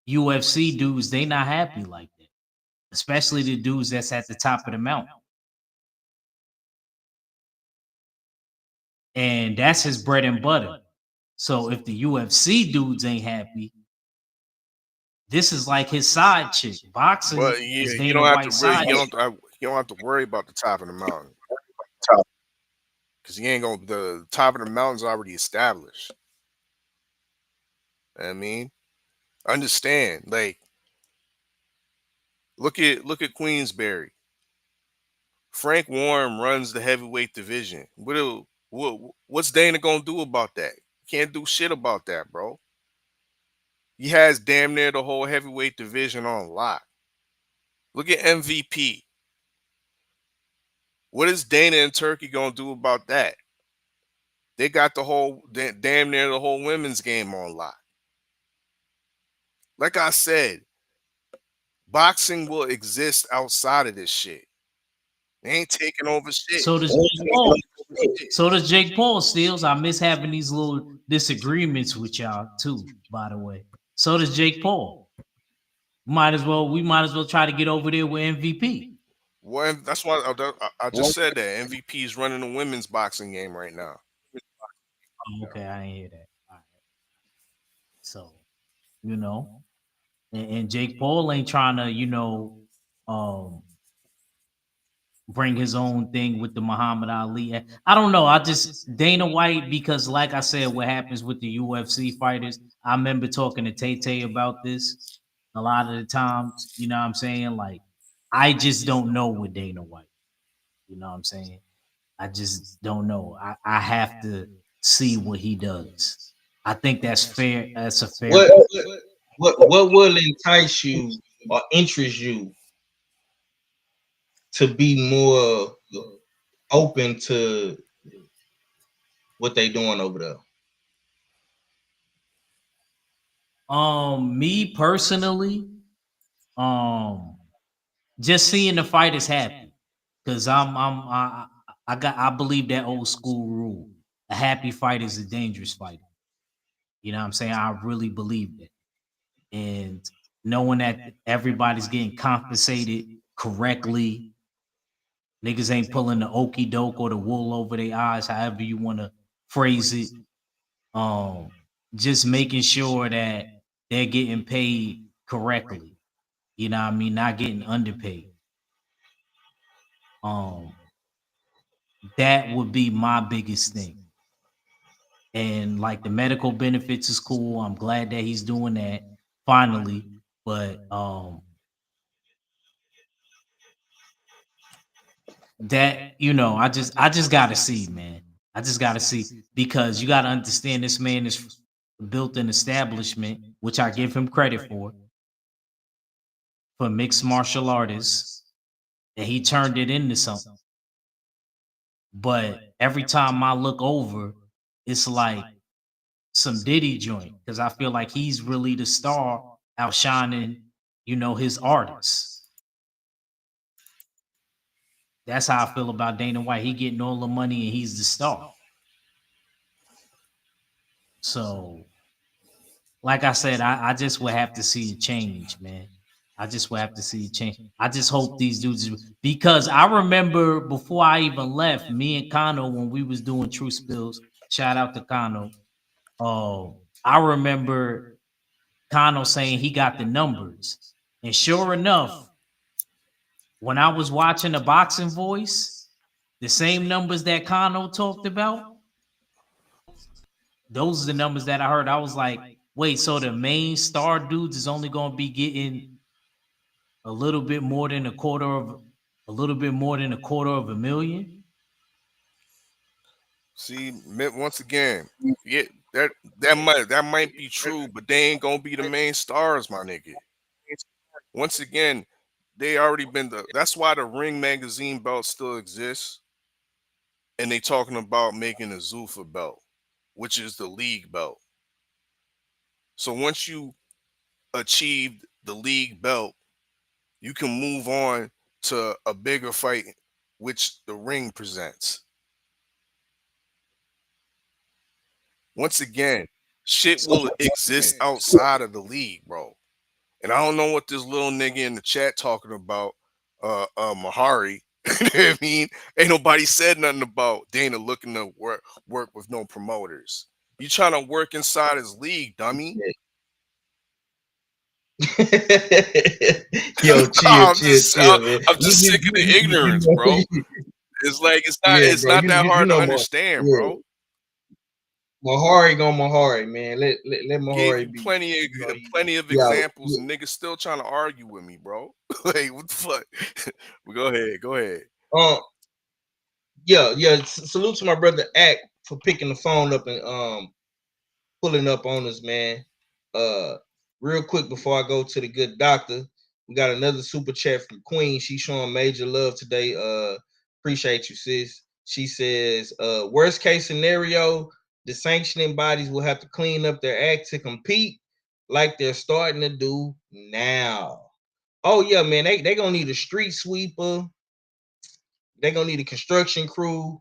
UFC dudes, they not happy like that, especially the dudes that's at the top of the mountain. And that's his bread and butter. So if the UFC dudes ain't happy, this is like his side chick. Boxing But is you Dana don't have to White's worry. side chick. You don't have to worry about the top of the mountain because he ain't gonna. The top of the mountain's already established. I mean, understand? Like, look at Queensberry. Frank Warren runs the heavyweight division. What's Dana gonna do about that? Can't do shit about that, bro. He has damn near the whole heavyweight division on lock. Look at MVP. What is Dana and Turkey gonna do about that? They got the whole damn near the whole women's game on lock. Like I said, boxing will exist outside of this shit. They ain't taking over shit. So does Jake Paul. So does Jake Paul. Steals. I miss having these little disagreements with y'all too. By the way, so does Jake Paul. We might as well try to get over there with MVP. Well, that's why I just said that MVP is running the women's boxing game right now. Okay, I didn't hear that. All right. So, you know, and Jake Paul ain't trying to, bring his own thing with the Muhammad Ali. I don't know. I just Dana White because, like I said, what happens with the UFC fighters. I remember talking to Tay Tay about this a lot of the times. You know what I'm saying? Like, I just don't know with Dana White. You know what I'm saying? I just don't know. I have to see what he does. I think that's fair. That's a fair. What will entice you or interest you to be more open to what they doing over there? Me personally, um, just seeing the fighters happy, because I believe that old school rule: a happy fighter is a dangerous fighter. You know what I'm saying? I really believe that, and knowing that everybody's getting compensated correctly, niggas ain't pulling the okey doke or the wool over their eyes, however you want to phrase it. Um, just making sure that they're getting paid correctly. You know what I mean? Not getting underpaid. Um, that would be my biggest thing. And like the medical benefits is cool. I'm glad that he's doing that finally. But that, I just gotta see, man. I just gotta see, because you gotta understand, this man is built an establishment, which I give him credit for mixed martial artists, and he turned it into something. But every time I look over, it's like some Diddy joint, because I feel like he's really the star, outshining, his artists. That's how I feel about Dana White. He getting all the money and he's the star. So, like I said, I just would have to see a change, man. I just would have to see a change. I just hope these dudes, because I remember before I even left, me and Kano, when we was doing True Spills, shout out to Kano. I remember Kano saying he got the numbers. And sure enough, when I was watching the Boxing Voice, the same numbers that Kano talked about, those are the numbers that I heard. I was like, wait, so the main star dudes is only going to be getting a little bit more than a little bit more than $250,000? See, once again, yeah, that might be true, but they ain't gonna be the main stars, my nigga. Once again, they already been that's why the Ring magazine belt still exists, and they talking about making a Zuffa belt, which is the league belt. So once you achieved the league belt, you can move on to a bigger fight, which the Ring presents. Once again, shit will exist outside of the league, bro. And I don't know what this little nigga in the chat talking about, Mahari. You know what I mean? Ain't nobody said nothing about Dana looking to work with no promoters. You trying to work inside his league, dummy. Yo, chill, I'm chill, just chill, man. I'm just sick of the ignorance, bro. It's like Yeah, it's bro. not that You hard to know, understand, yeah. bro. Mahari going Mahari, man. Let Gave Mahari you be. plenty of Yeah, examples, and niggas still trying to argue with me, bro. Like, what the fuck? Well, go ahead. um, yeah. Salute to my brother Ack for picking the phone up and pulling up on us, man. Uh, real quick before I go to the good doctor, we got another super chat from Queen. She's showing major love today. Appreciate you, sis. She says, worst case scenario, the sanctioning bodies will have to clean up their act to compete like they're starting to do now. Oh yeah, man, they gonna need a street sweeper. They gonna need a construction crew.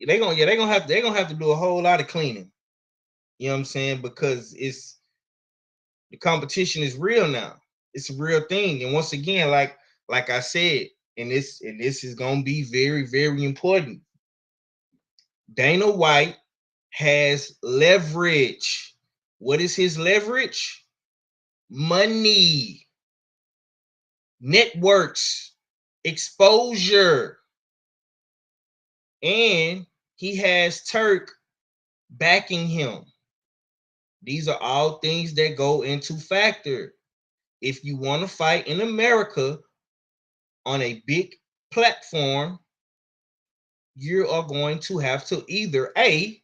They gonna have to do a whole lot of cleaning. You know what I'm saying? Because the competition is real now. It's a real thing. And once again, like I said, and this is gonna be very, very important. Dana White has leverage. What is his leverage? Money, networks, exposure, and he has Turk backing him. These are all things that go into factor. If you want to fight in America on a big platform, you are going to have to either A,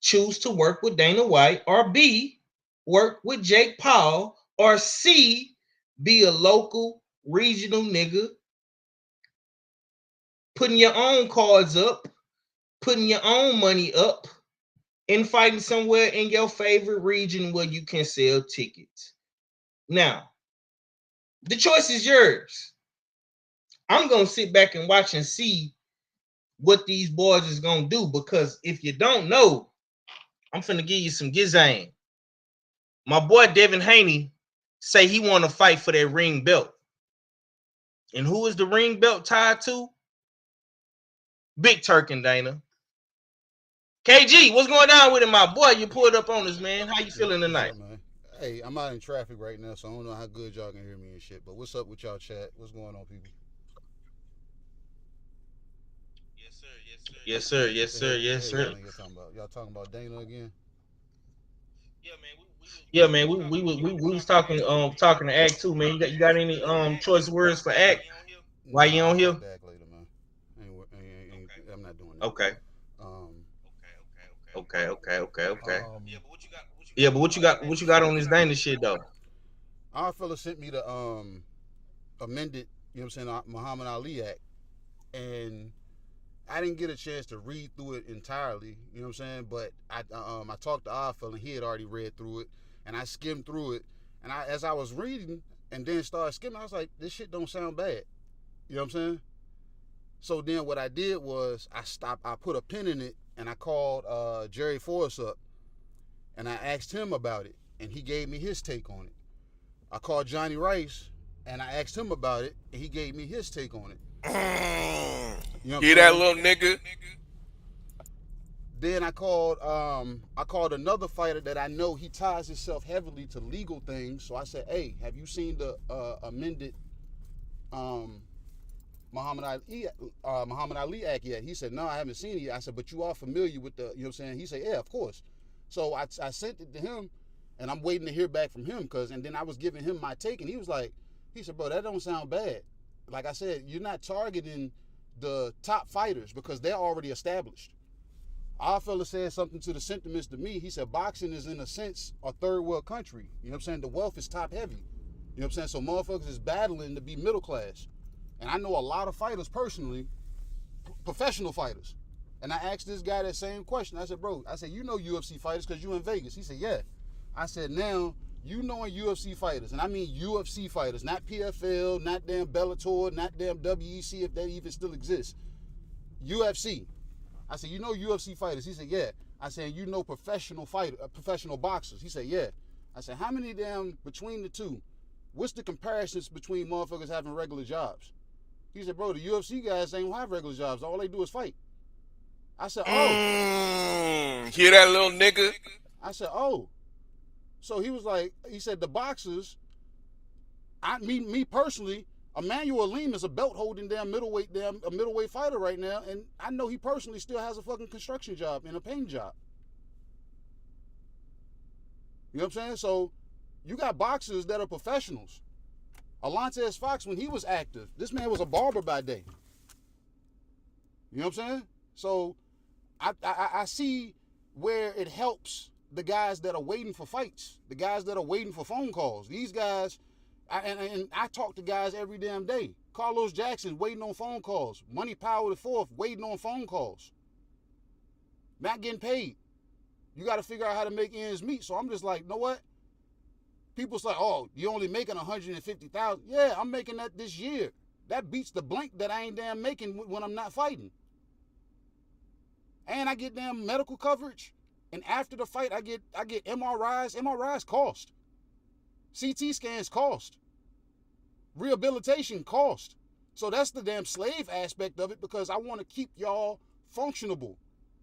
choose to work with Dana White, or B, work with Jake Paul, or C, be a local regional nigga, putting your own cards up, putting your own money up, and fighting somewhere in your favorite region where you can sell tickets. Now, the choice is yours. I'm going to sit back and watch and see what these boys is going to do, because if you don't know, I'm finna give you some gizang. My boy Devin Haney say he want to fight for that ring belt. And who is the ring belt tied to? Big Turk and Dana. KG, what's going on with it, my boy? You pulled up on us, man. How you feeling tonight? What's up, man? Hey, I'm out in traffic right now, so I don't know how good y'all can hear me and shit. But what's up with y'all chat? What's going on, people? Yes, sir. Yes, sir. Yes, sir. Y'all talking about Dana again? Yeah, man. We was talking to Ack too, man. You got any choice words for Ack? Why you on here? I'll back later, man. I'm not doing that. Okay. Okay. Um, Yeah, but what you got on this Dana shit though? Our fella sent me the amended, you know what I'm saying, Muhammad Ali Act, and I didn't get a chance to read through it entirely, you know what I'm saying, but I talked to our fella, and he had already read through it, and I skimmed through it, and as I was reading and then started skimming, I was like, this shit don't sound bad, you know what I'm saying? So then what I did was I put a pin in it, and I called Jerry Forrest up, and I asked him about it, and he gave me his take on it. I called Johnny Rice, and I asked him about it, and he gave me his take on it. You know Hear that little nigga? Then I called another fighter that I know he ties himself heavily to legal things. So I said, hey, have you seen the amended Muhammad Ali Act yet? He said, no, I haven't seen it yet. I said, but you are familiar with the, you know what I'm saying? He said, yeah, of course. So I sent it to him, and I'm waiting to hear back from him, and then I was giving him my take, and he said, bro, that don't sound bad. Like I said, you're not targeting the top fighters because they're already established. Our fella said something to the sentiments to me. He said boxing is, in a sense, a third world country. You know what I'm saying? The wealth is top heavy. You know what I'm saying? So motherfuckers is battling to be middle class. And I know a lot of fighters personally, professional fighters. And I asked this guy that same question. I said, bro, you know UFC fighters because you in Vegas. He said, yeah. I said, now, you knowing UFC fighters, and I mean UFC fighters, not PFL, not damn Bellator, not damn WEC, if that even still exists. UFC. I said, you know UFC fighters? He said, yeah. I said, you know professional boxers? He said, yeah. I said, how many damn, between the two, what's the comparisons between motherfuckers having regular jobs? He said, bro, the UFC guys ain't have regular jobs. All they do is fight. I said, oh. Hear that little nigga? I said, oh. So he said the boxers, me personally, Emmanuel Lima is a belt holding a middleweight fighter right now, and I know he personally still has a fucking construction job and a paint job. You know what I'm saying? So you got boxers that are professionals. Alontes Fox, when he was active, this man was a barber by day. You know what I'm saying? So I see where it helps the guys that are waiting for fights, the guys that are waiting for phone calls. These guys, and I talk to guys every damn day. Carlos Jackson waiting on phone calls. Money Power the Fourth waiting on phone calls. Not getting paid. You got to figure out how to make ends meet. So I'm just like, you know what? People's like, oh, you only making $150,000. Yeah, I'm making that this year. That beats the blank that I ain't damn making when I'm not fighting. And I get damn medical coverage. And after the fight, I get MRIs. MRIs cost. CT scans cost. Rehabilitation cost. So that's the damn slave aspect of it, because I want to keep y'all functionable.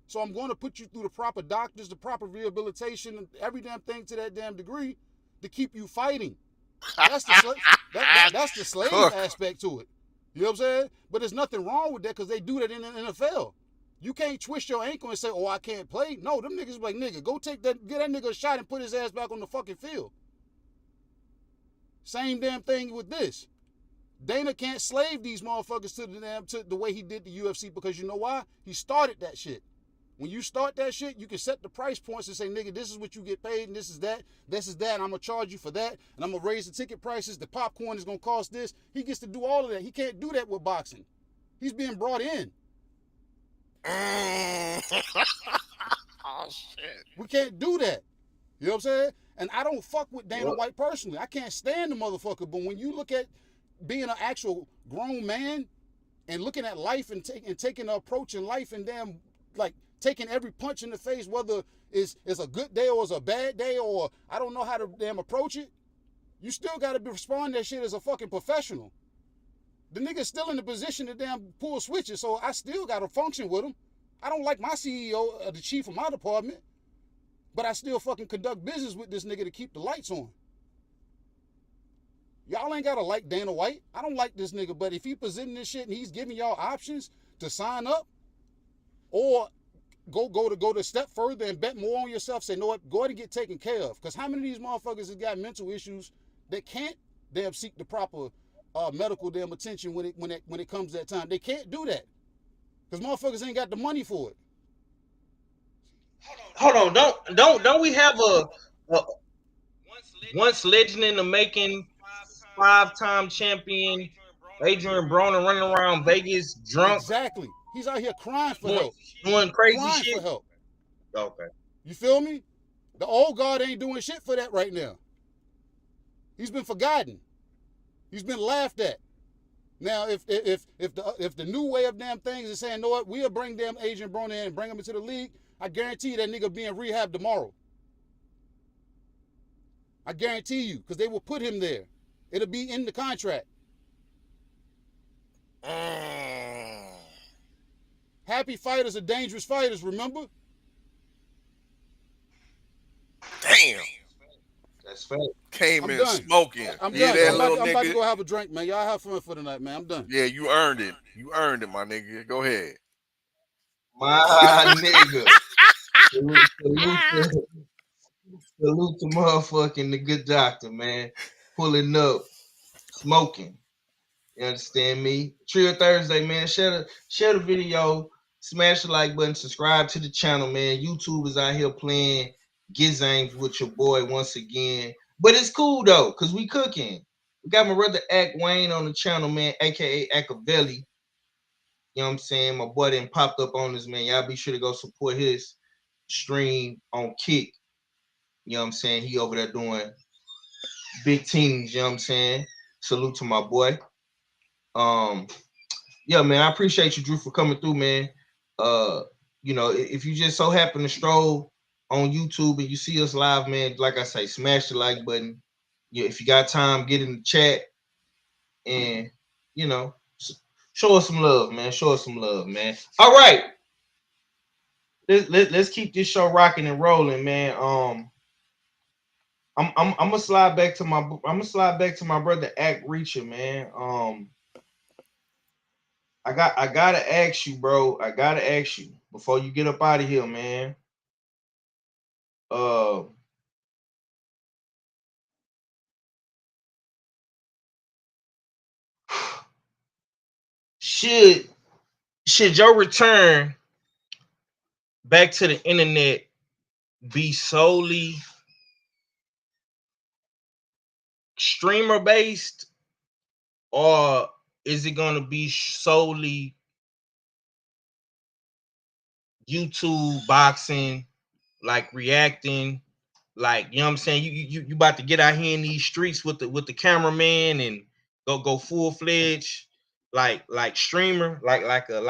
So I'm going to put you through the proper doctors, the proper rehabilitation, every damn thing to that damn degree to keep you fighting. That's the slave aspect to it. You know what I'm saying? But there's nothing wrong with that, because they do that in the NFL. You can't twist your ankle and say, oh, I can't play. No, them niggas be like, nigga, go get that nigga a shot and put his ass back on the fucking field. Same damn thing with this. Dana can't slave these motherfuckers to the way he did the UFC, because you know why? He started that shit. When you start that shit, you can set the price points and say, nigga, this is what you get paid, and this is that, and I'm gonna charge you for that, and I'm gonna raise the ticket prices, the popcorn is gonna cost this. He gets to do all of that. He can't do that with boxing. He's being brought in. Oh shit. We can't do that. You know what I'm saying? And I don't fuck with Dana White personally. I can't stand the motherfucker, but when you look at being an actual grown man and looking at life and taking an approach in life and damn, like, taking every punch in the face, whether it's a good day or it's a bad day, or I don't know how to damn approach it, you still got to respond to that shit as a fucking professional. The nigga's still in the position to damn pull switches, so I still got to function with him. I don't like my CEO, the chief of my department, but I still fucking conduct business with this nigga to keep the lights on. Y'all ain't got to like Dana White. I don't like this nigga, but if he presenting this shit and he's giving y'all options to sign up or go to a step further and bet more on yourself, say, no, what, go ahead and get taken care of. Because how many of these motherfuckers has got mental issues that can't damn seek the proper medical damn attention when it comes that time? They can't do that because motherfuckers ain't got the money for it. Hold on, don't we have a once legend in the making, 5-time champion Adrian Broner running around Vegas drunk? Exactly. He's out here crying for help. Doing crazy crying shit. For help. Okay. You feel me? The old guard ain't doing shit for that right now. He's been forgotten. He's been laughed at. Now, if the new way of damn things is saying, know what, we'll bring damn Adrian Broner in and bring him into the league, I guarantee you that nigga be in rehab tomorrow. I guarantee you, because they will put him there. It'll be in the contract. Happy fighters are dangerous fighters, remember? Damn. That's fair. Came I'm in done. smoking. I'm Yeah, done. that I'm little about to nigga. go have a drink, man. Y'all have fun for the night, man. I'm done. Yeah, you earned it. You earned it, my nigga. Go ahead. My nigga. Salute to motherfucking the good doctor, man. Pulling up, smoking. You understand me? Trill Thursday, man. Share the video, smash the like button, subscribe to the channel, man. YouTube is out here playing Gizames with your boy once again. But it's cool though, cause we cooking. We got my brother Ack Wayne on the channel, man, aka Ackavelli. You know what I'm saying? My boy done popped up on this, man. Y'all be sure to go support his stream on Kick. You know what I'm saying? He over there doing big things, you know what I'm saying? Salute to my boy. Yeah, man, I appreciate you, Drew, for coming through, man. You know, if you just so happen to stroll on YouTube and you see us live, man, like I say, smash the like button. Yeah, if you got time, get in the chat and, you know, show us some love, man. Show us some love, man. All right. Let's keep this show rocking and rolling, man. I'm gonna slide back to my brother Ack Reacher, man. I gotta ask you, bro. I gotta ask you before you get up out of here, man. Should your return back to the internet be solely streamer based, or is it gonna be solely YouTube boxing, like reacting, like, you know what I'm saying? You about to get out here in these streets with the cameraman and go full fledged like streamer, like a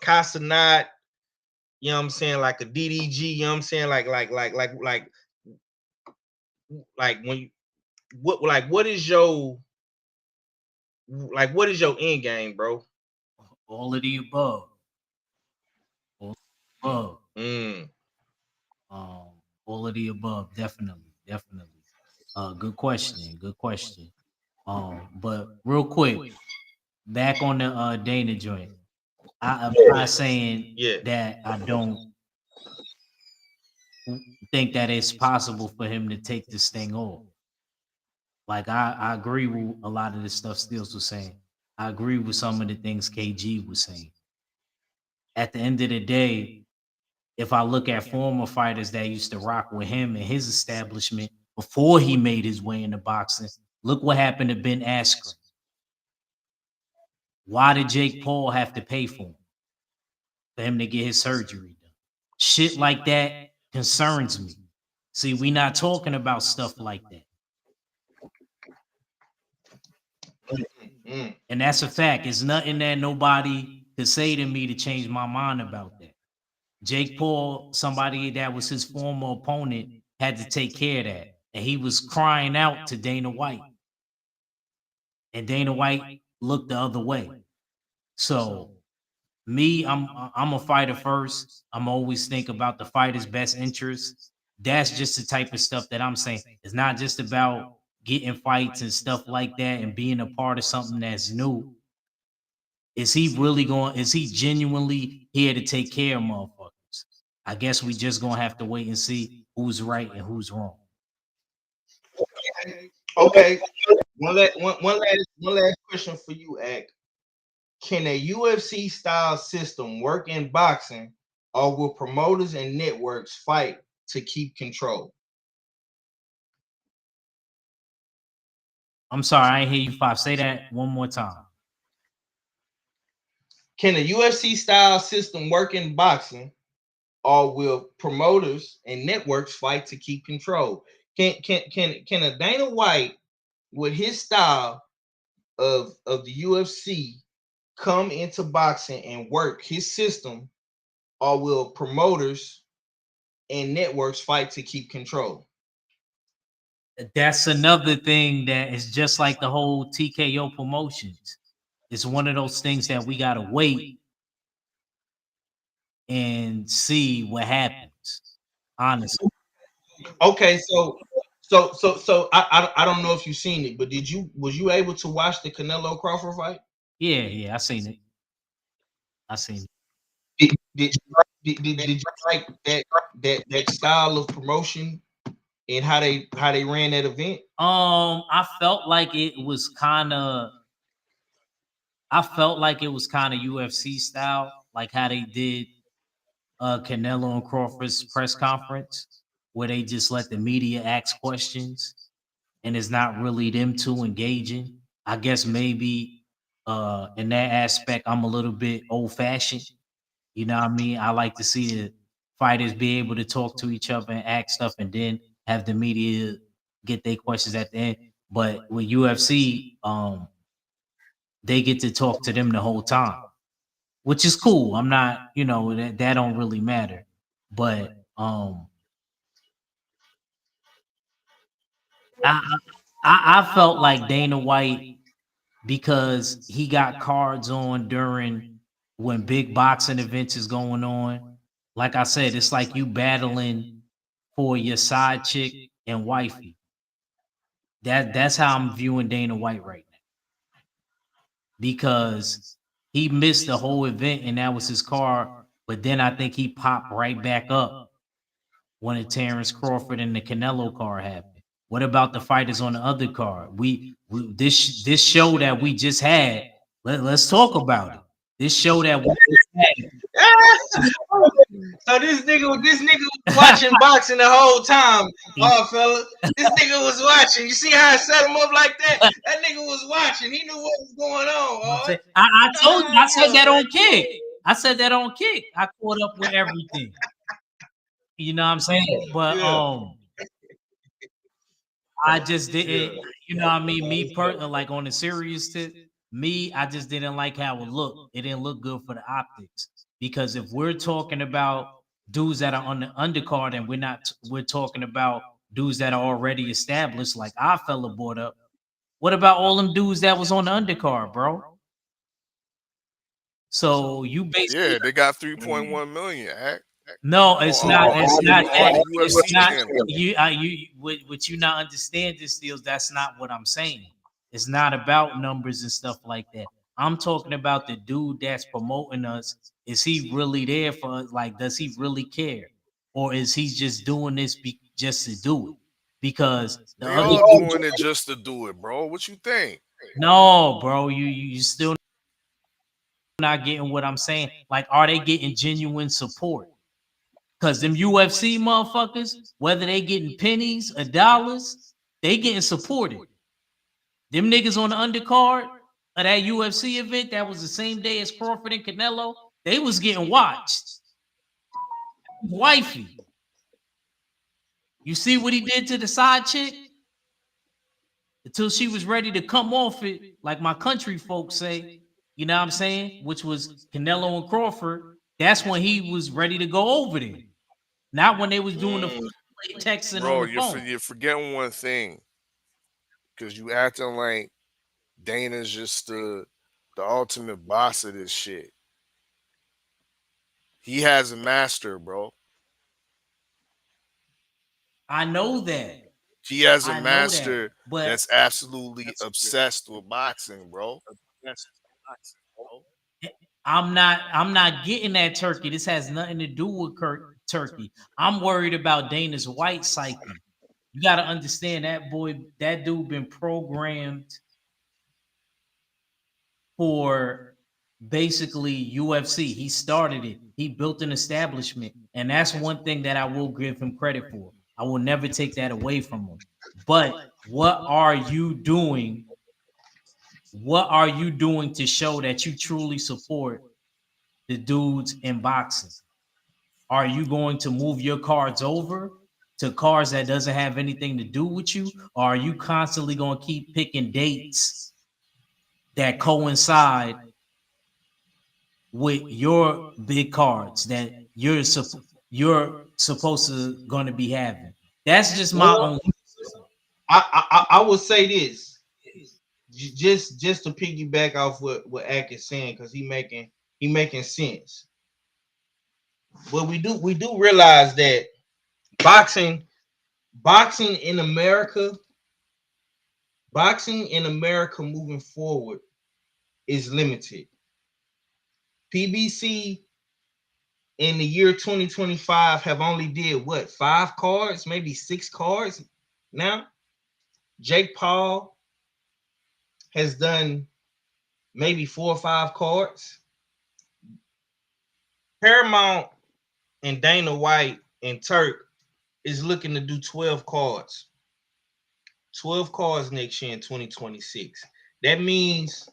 Casanat, you know what I'm saying, like a DDG, you know what I'm saying, like when you, what is your end game, bro? All of the above. All of the above. All of the above, definitely. Good question. But real quick, back on the Dana joint. I'm not saying that I don't think that it's possible for him to take this thing off. Like I agree with a lot of the stuff Steels was saying. I agree with some of the things KG was saying. At the end of the day, if I look at former fighters that used to rock with him and his establishment before he made his way into boxing, look what happened to Ben Askren. Why did Jake Paul have to pay for him to get his surgery done? Shit like that concerns me. See, we not talking about stuff like that. And that's a fact. It's nothing that nobody could say to me to change my mind about that. Jake Paul, somebody that was his former opponent, had to take care of that. And he was crying out to Dana White. And Dana White looked the other way. So me, I'm a fighter first. I'm always think about the fighter's best interest. That's just the type of stuff that I'm saying. It's not just about getting fights and stuff like that and being a part of something that's new. Is he genuinely here to take care of motherfuckers? I guess we just gonna have to wait and see who's right and who's wrong. Okay. One last question for you, Ack. Can a UFC style system work in boxing, or will promoters and networks fight to keep control? I'm sorry, I ain't hear you, Five. Say that one more time. Can a UFC style system work in boxing, or will promoters and networks fight to keep control? Can a Dana White with his style of the UFC come into boxing and work his system, or will promoters and networks fight to keep control? That's another thing that is just like the whole TKO promotions. It's one of those things that we gotta wait and see what happens. Honestly, Okay, so I don't know if you've seen it, but was you able to watch the Canelo Crawford fight? yeah, I seen it. I seen it. Did you like that style of promotion and how they ran that event? I felt like it was kind of. I felt like it was kind of UFC style, like how they did Canelo and Crawford's press conference, where they just let the media ask questions, and it's not really them two engaging. I guess maybe in that aspect, I'm a little bit old fashioned. You know what I mean? I like to see the fighters be able to talk to each other and ask stuff, and then have the media get their questions at the end. But with UFC, they get to talk to them the whole time, which is cool. I'm not, that don't really matter. But I felt like Dana White, because he got cards on during when big boxing events is going on. Like I said, it's like you battling for your side chick and wifey. That's how I'm viewing Dana White right now, because he missed the whole event and that was his card. But then I think he popped right back up when the Terrence Crawford and the Canelo card happened. What about the fighters on the other card? This show that we just had. Let's talk about it. This show that we just had. So this nigga was watching boxing the whole time, fella. This nigga was watching. You see how I set him up like that? That nigga was watching. He knew what was going on. I told you. I said that on Kick. I said that on Kick. I caught up with everything. You know what I'm saying? But I just didn't. You know what I mean? Me personally, like on the serious tip, I just didn't like how it looked. It didn't look good for the optics. Because if we're talking about dudes that are on the undercard and we're talking about dudes that are already established, like our fella brought up. What about all them dudes that was on the undercard, bro? So you basically they got 3.1 million. Act. No, it's not. It's not. It's not. You What you not understanding, Steels. That's not what I'm saying. It's not about numbers and stuff like that. I'm talking about the dude that's promoting us. Is he really there for us? Like, does he really care, or is he just doing this just to do it? because the They other all dudes, doing it just to do it, bro. What you think? no, bro, you still not getting what I'm saying. Like, are they getting genuine support? Because them UFC motherfuckers, whether they getting pennies or dollars, they getting supported. Them niggas on the undercard of that UFC event that was the same day as Crawford and Canelo, they was getting watched. Wifey. You see what he did to the side chick? Until she was ready to come off it, like my country folks say, you know what I'm saying? Which was Canelo and Crawford. That's when he was ready to go over there. Not when they was doing the texting on Bro, the phone. you're forgetting one thing. Because you acting like Dana's just the ultimate boss of this shit. He has a master, bro. I know that. He has a I know that. master But that's absolutely obsessed with boxing, bro. I'm not getting that turkey. This has nothing to do with turkey. I'm worried about Dana's white psyche. You got to understand that dude been programmed for basically UFC. He started it. He built an establishment. And that's one thing that I will give him credit for. I will never take that away from him. But what are you doing? What are you doing to show that you truly support the dudes in boxing? Are you going to move your cards over to cards that doesn't have anything to do with you? Or are you constantly going to keep picking dates that coincide with your big cards that you're supposed to going to be having? That's just my own. I would say this, just to piggyback off what Ack is saying, because he making sense. But we do realize that boxing in America, moving forward is limited. PBC in the year 2025 have only did what, 5 cards, maybe 6 cards now. Jake Paul has done maybe 4 or 5 cards. Paramount and Dana White and Turk is looking to do 12 cards. 12 cards next year in 2026. That means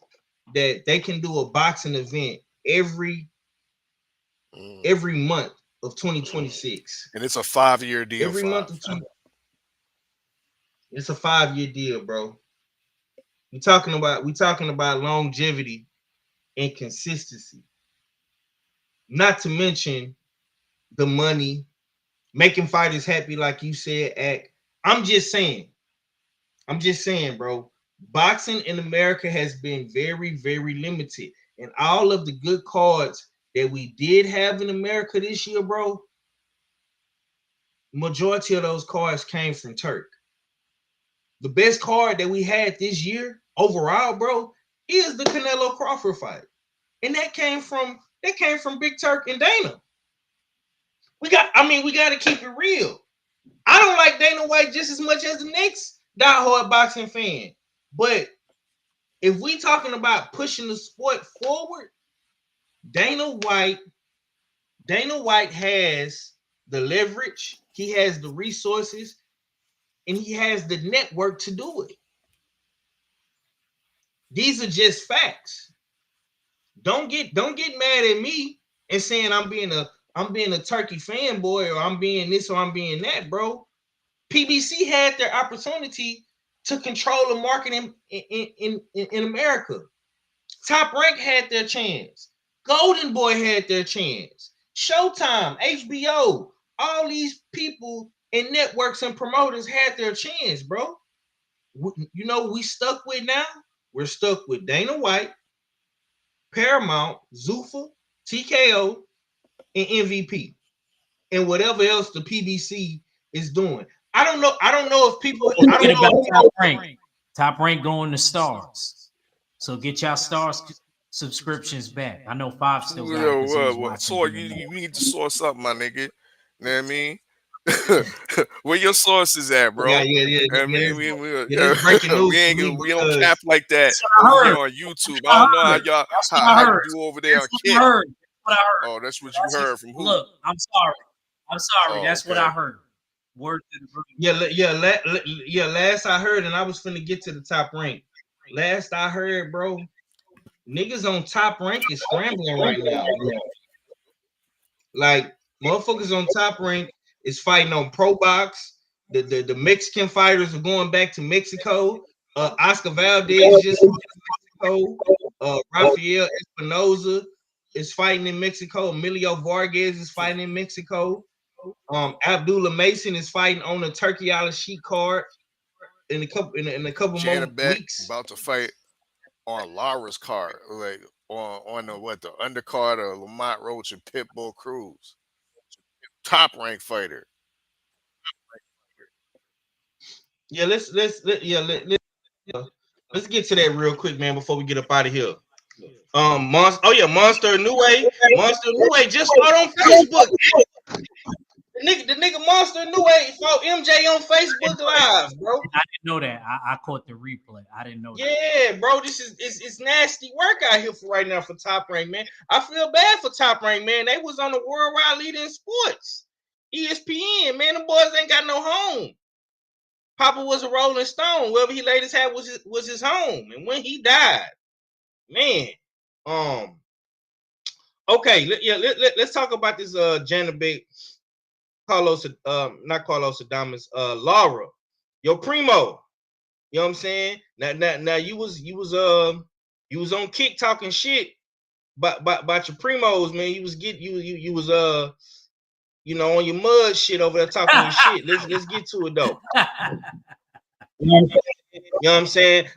that they can do a boxing event every month of 2026. And it's a 5-year deal. Every month of it's a 5-year deal, bro. We're talking about longevity and consistency. Not to mention the money, making fighters happy, like you said, Ack. I'm just saying, bro. Boxing in America has been very, very limited. And all of the good cards that we did have in America this year, bro, majority of those cards came from Turk. The best card that we had this year overall, bro, is the Canelo Crawford fight. And that came from Big Turk and Dana. We got to keep it real. I don't like Dana White just as much as the next diehard boxing fan. But if we talking about pushing the sport forward, Dana White has the leverage, he has the resources, and he has the network to do it. These are just facts. Don't get mad at me and saying I'm being a Turkey fanboy, or I'm being this, or I'm being that, bro. PBC had their opportunity to control the market in America. Top Rank had their chance. Golden Boy had their chance. Showtime, HBO, all these people and networks and promoters had their chance, bro. We stuck with now? We're stuck with Dana White, Paramount, Zuffa, TKO, and MVP, and whatever else the PBC is doing. I don't know if people. I don't know. Top Rank. Top Rank going to Stars. So get y'all Stars subscriptions back. I know 5 still got it. What? So you need to source up, my nigga. You know what I mean? Where your sources at, bro? Yeah. I mean, That's breaking news we ain't for me we don't because cap like that That's what I over here heard. on YouTube. That's I don't what know I how heard. y'all That's what I how you heard. do over there on That's what Kick. I heard. That's what I heard. Oh, that's what you heard from who? Look, I'm sorry. I'm sorry. Oh, That's what okay. I heard. Word to the brewing. yeah. Last I heard, and I was finna get to the top rank. Last I heard, bro, niggas on top rank is scrambling right now. Like motherfuckers on top rank is fighting on Pro Box. The Mexican fighters are going back to Mexico. Oscar Valdez just fought in Mexico. Rafael Espinoza is fighting in Mexico. Emilio Vargas is fighting in Mexico. Abdullah Mason is fighting on the Turkey Alycia card in a couple more Janibek weeks. about to fight on Lara's card, like on the undercard of Lamont Roach and Pitbull Cruz. Top ranked fighter. Yeah, let's get to that real quick, man, before we get up out of here. Monster Inouye just fought on Facebook. The nigga Monster Inouye fought MJ on Facebook Live, bro. I didn't know that. I caught the replay. I didn't know that. Yeah, bro, this is it's nasty work out here for right now for Top Rank, man. I feel bad for Top Rank, man. They was on the worldwide leader in sports. ESPN, man, the boys ain't got no home. Papa was a Rolling Stone. Wherever he laid his hat was his home. And when he died, man, okay, let's talk about this Janibek not Carlos Adames, Lara, your primo. You know what I'm saying? Now you was on Kick talking shit about your primos, man. You was on your mud shit over there talking your shit. Let's get to it though. You know what I'm saying?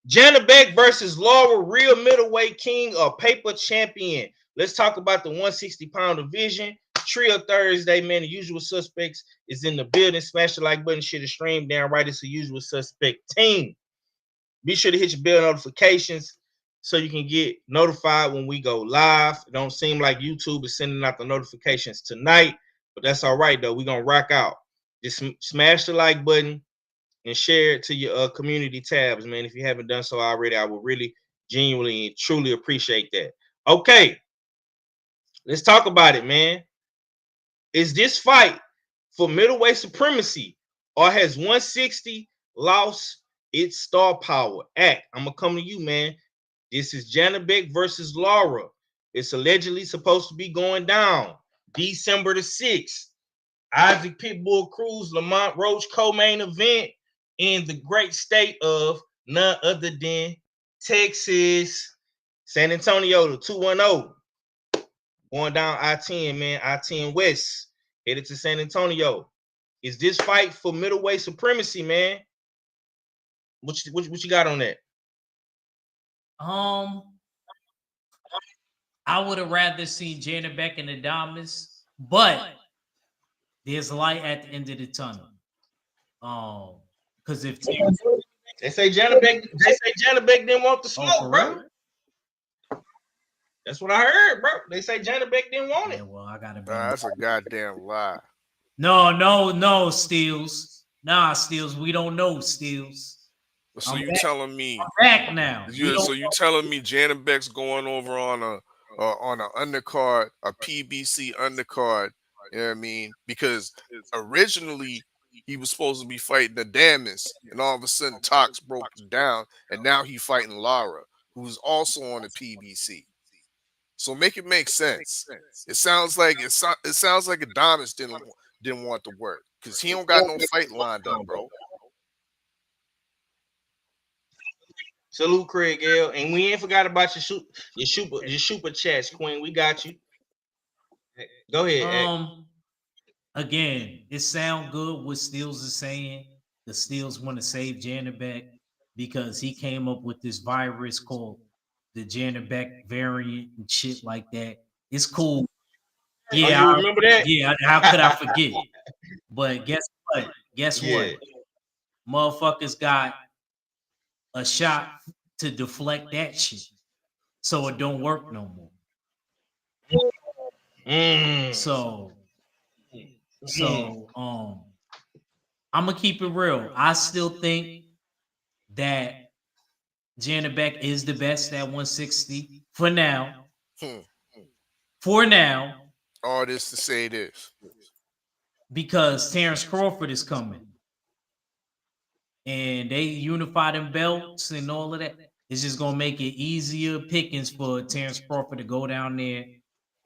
Janibek versus Lara, real middleweight king or paper champion. Let's talk about the 160-pound division. Trill Thursday, man. The usual suspects is in the building. Smash the like button, share the stream down right. It's the usual suspect team. Be sure to hit your bell notifications so you can get notified when we go live. It don't seem like YouTube is sending out the notifications tonight, but that's all right though. We're gonna rock out. Just smash the like button and share it to your community tabs, man. If you haven't done so already, I would really genuinely and truly appreciate that. Okay, let's talk about it, man. Is this fight for middleweight supremacy, or has 160 lost its star power? Ack, I'm gonna come to you, man. This is Janibek versus Lara. It's allegedly supposed to be going down December the 6th. Isaac Pitbull Cruz, Lamont Roach co-main event in the great state of none other than Texas. San Antonio, the 210. Going down I-10, man. I-10 West. Headed to San Antonio. Is this fight for middleweight supremacy, man? What you got on that? I would have rather seen Janibek and Adames, but there's light at the end of the tunnel. Because if they say Janibek didn't want the smoke, bro. Real? That's what I heard, bro. They say Janibek didn't want it. Yeah, well, I gotta be. That's a goddamn lie. No, Steels. Nah, Steels. We don't know, Steels. So you telling me? I'm back now. So you telling me Janibek's going over on an undercard, a PBC undercard? You know what I mean? Because originally he was supposed to be fighting the Adames, and all of a sudden talks broke down, and now he's fighting Lara, who's also on the PBC. So make it make sense. It sounds like Adames didn't want to work because he don't got no fight lined up, bro. Salute, Craig L. And we ain't forgot about your super chats, Queen. We got you. Go ahead. Again, it sound good what Steels is saying. The Steels want to save Janibek because he came up with this virus called the Janibek variant and shit like that. It's cool. Yeah, you remember that? Yeah, how could I forget? But guess what? What? Motherfuckers got a shot to deflect that shit, so it don't work no more. So So I'm gonna keep it real. I still think that Janibek is the best at 160 for now. For now, all this to say this. because Terrence Crawford is coming. And they unify them belts and all of that. It's just gonna make it easier pickings for Terrence Crawford to go down there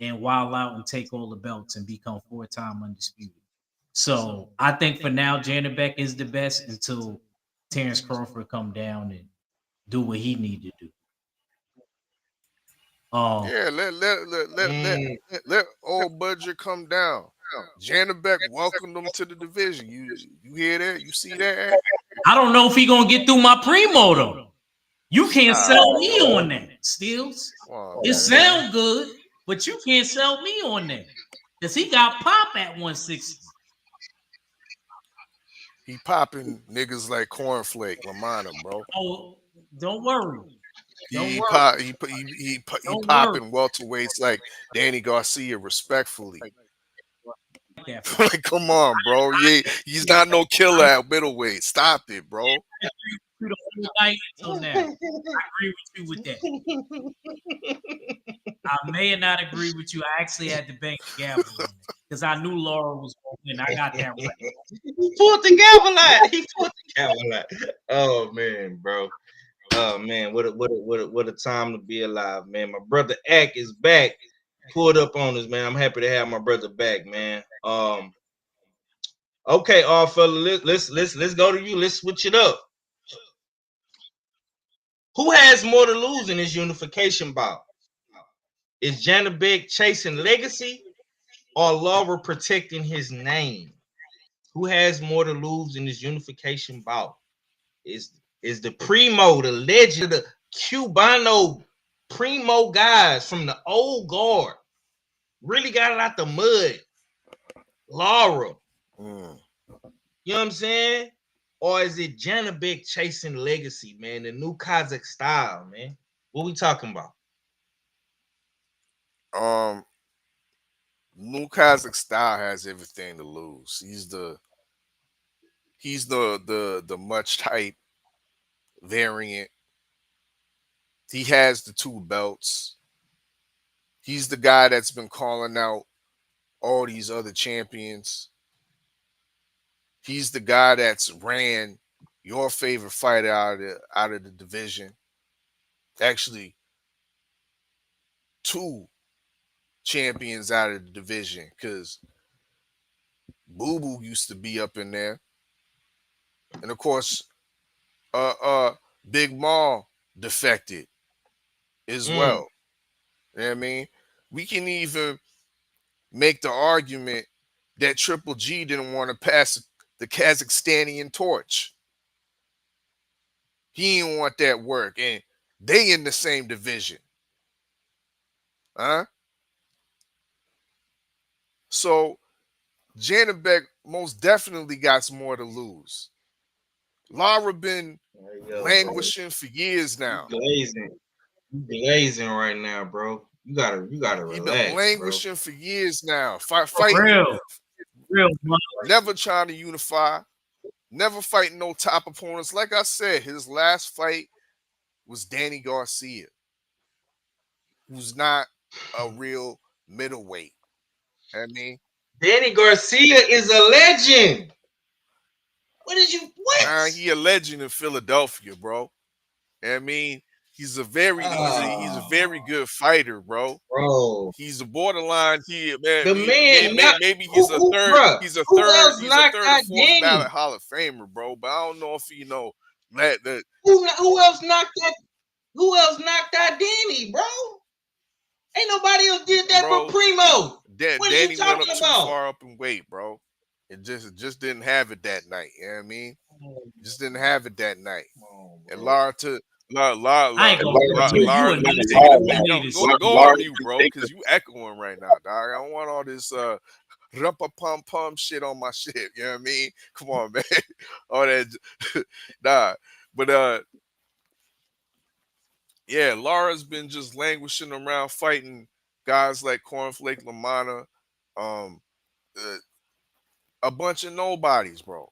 and wild out and take all the belts and become 4-time undisputed. So I think for now, Janibek is the best until Terrence Crawford come down and do what he need to do. Yeah, let old budget come down. Janibek welcomed them to the division. You hear that? You see that? I don't know if he gonna get through my primo though. You can't sell me on that, Steels. It sound good, but you can't sell me on that. Because he got pop at 160. He popping niggas like Cornflake, Lamana, bro. Oh, don't worry. He popping welterweights like Danny Garcia, respectfully. Like, come on, bro. He's not no killer at middleweight. Stop it, bro. Until now. I agree with you with that. I may not agree with you. I actually had to bang the gavel because I knew Lara was going to win. I got that right. He pulled the gavel out. He pulled the gavel out. Oh man, bro. Oh man, what a time to be alive, man. My brother Ack is back. Pulled up on us, man. I'm happy to have my brother back, man. Okay, all fella, let's go to you. Let's switch it up. Who has more to lose in this unification bout? Is Janibek chasing legacy or Lara protecting his name? Who has more to lose in this unification bout? Is the primo, the legend, the Cubano primo guys from the old guard really got it out the mud? Lara. You know what I'm saying? Or is it Janibek chasing legacy, man? The new Kazakh style, man. What we talking about? New Kazakh style has everything to lose. He's the much type variant. He has the 2 belts. He's the guy that's been calling out all these other champions. He's the guy that's ran your favorite fighter out of the division. Actually, 2 champions out of the division, because Boo Boo used to be up in there. And of course, Big Maul defected as well. You know what I mean? We can even make the argument that Triple G didn't want to pass the Kazakhstanian torch. He didn't want that work. And they in the same division. Huh? So Janibek most definitely got more to lose. Lara been languishing for years now. Glazing right now, bro. You gotta relax. He been languishing for years now. Fighting. Real. Never trying to unify. Never fighting no top opponents. Like I said, his last fight was Danny Garcia, who's not a real middleweight. I mean, Danny Garcia is a legend. What? He a legend in Philadelphia, bro. I mean, he's a very good fighter, bro. He's a borderline. Maybe he's a third or fourth ballot Hall of Famer, bro. But I don't know if you know that. Who else knocked that? Who else knocked out Danny, bro? Ain't nobody else did that but Primo. Danny went up too far up in weight, bro. It just didn't have it that night. You know what I mean? Just didn't have it that night. And Lara go on you, bro, because you echoing right now, dog. I don't want all this rumpa-pum-pum shit on my shit. You know what I mean? Come on, man. All that, nah. But yeah, Lara's been just languishing around fighting guys like Cornflake, Lamana, A bunch of nobodies, bro.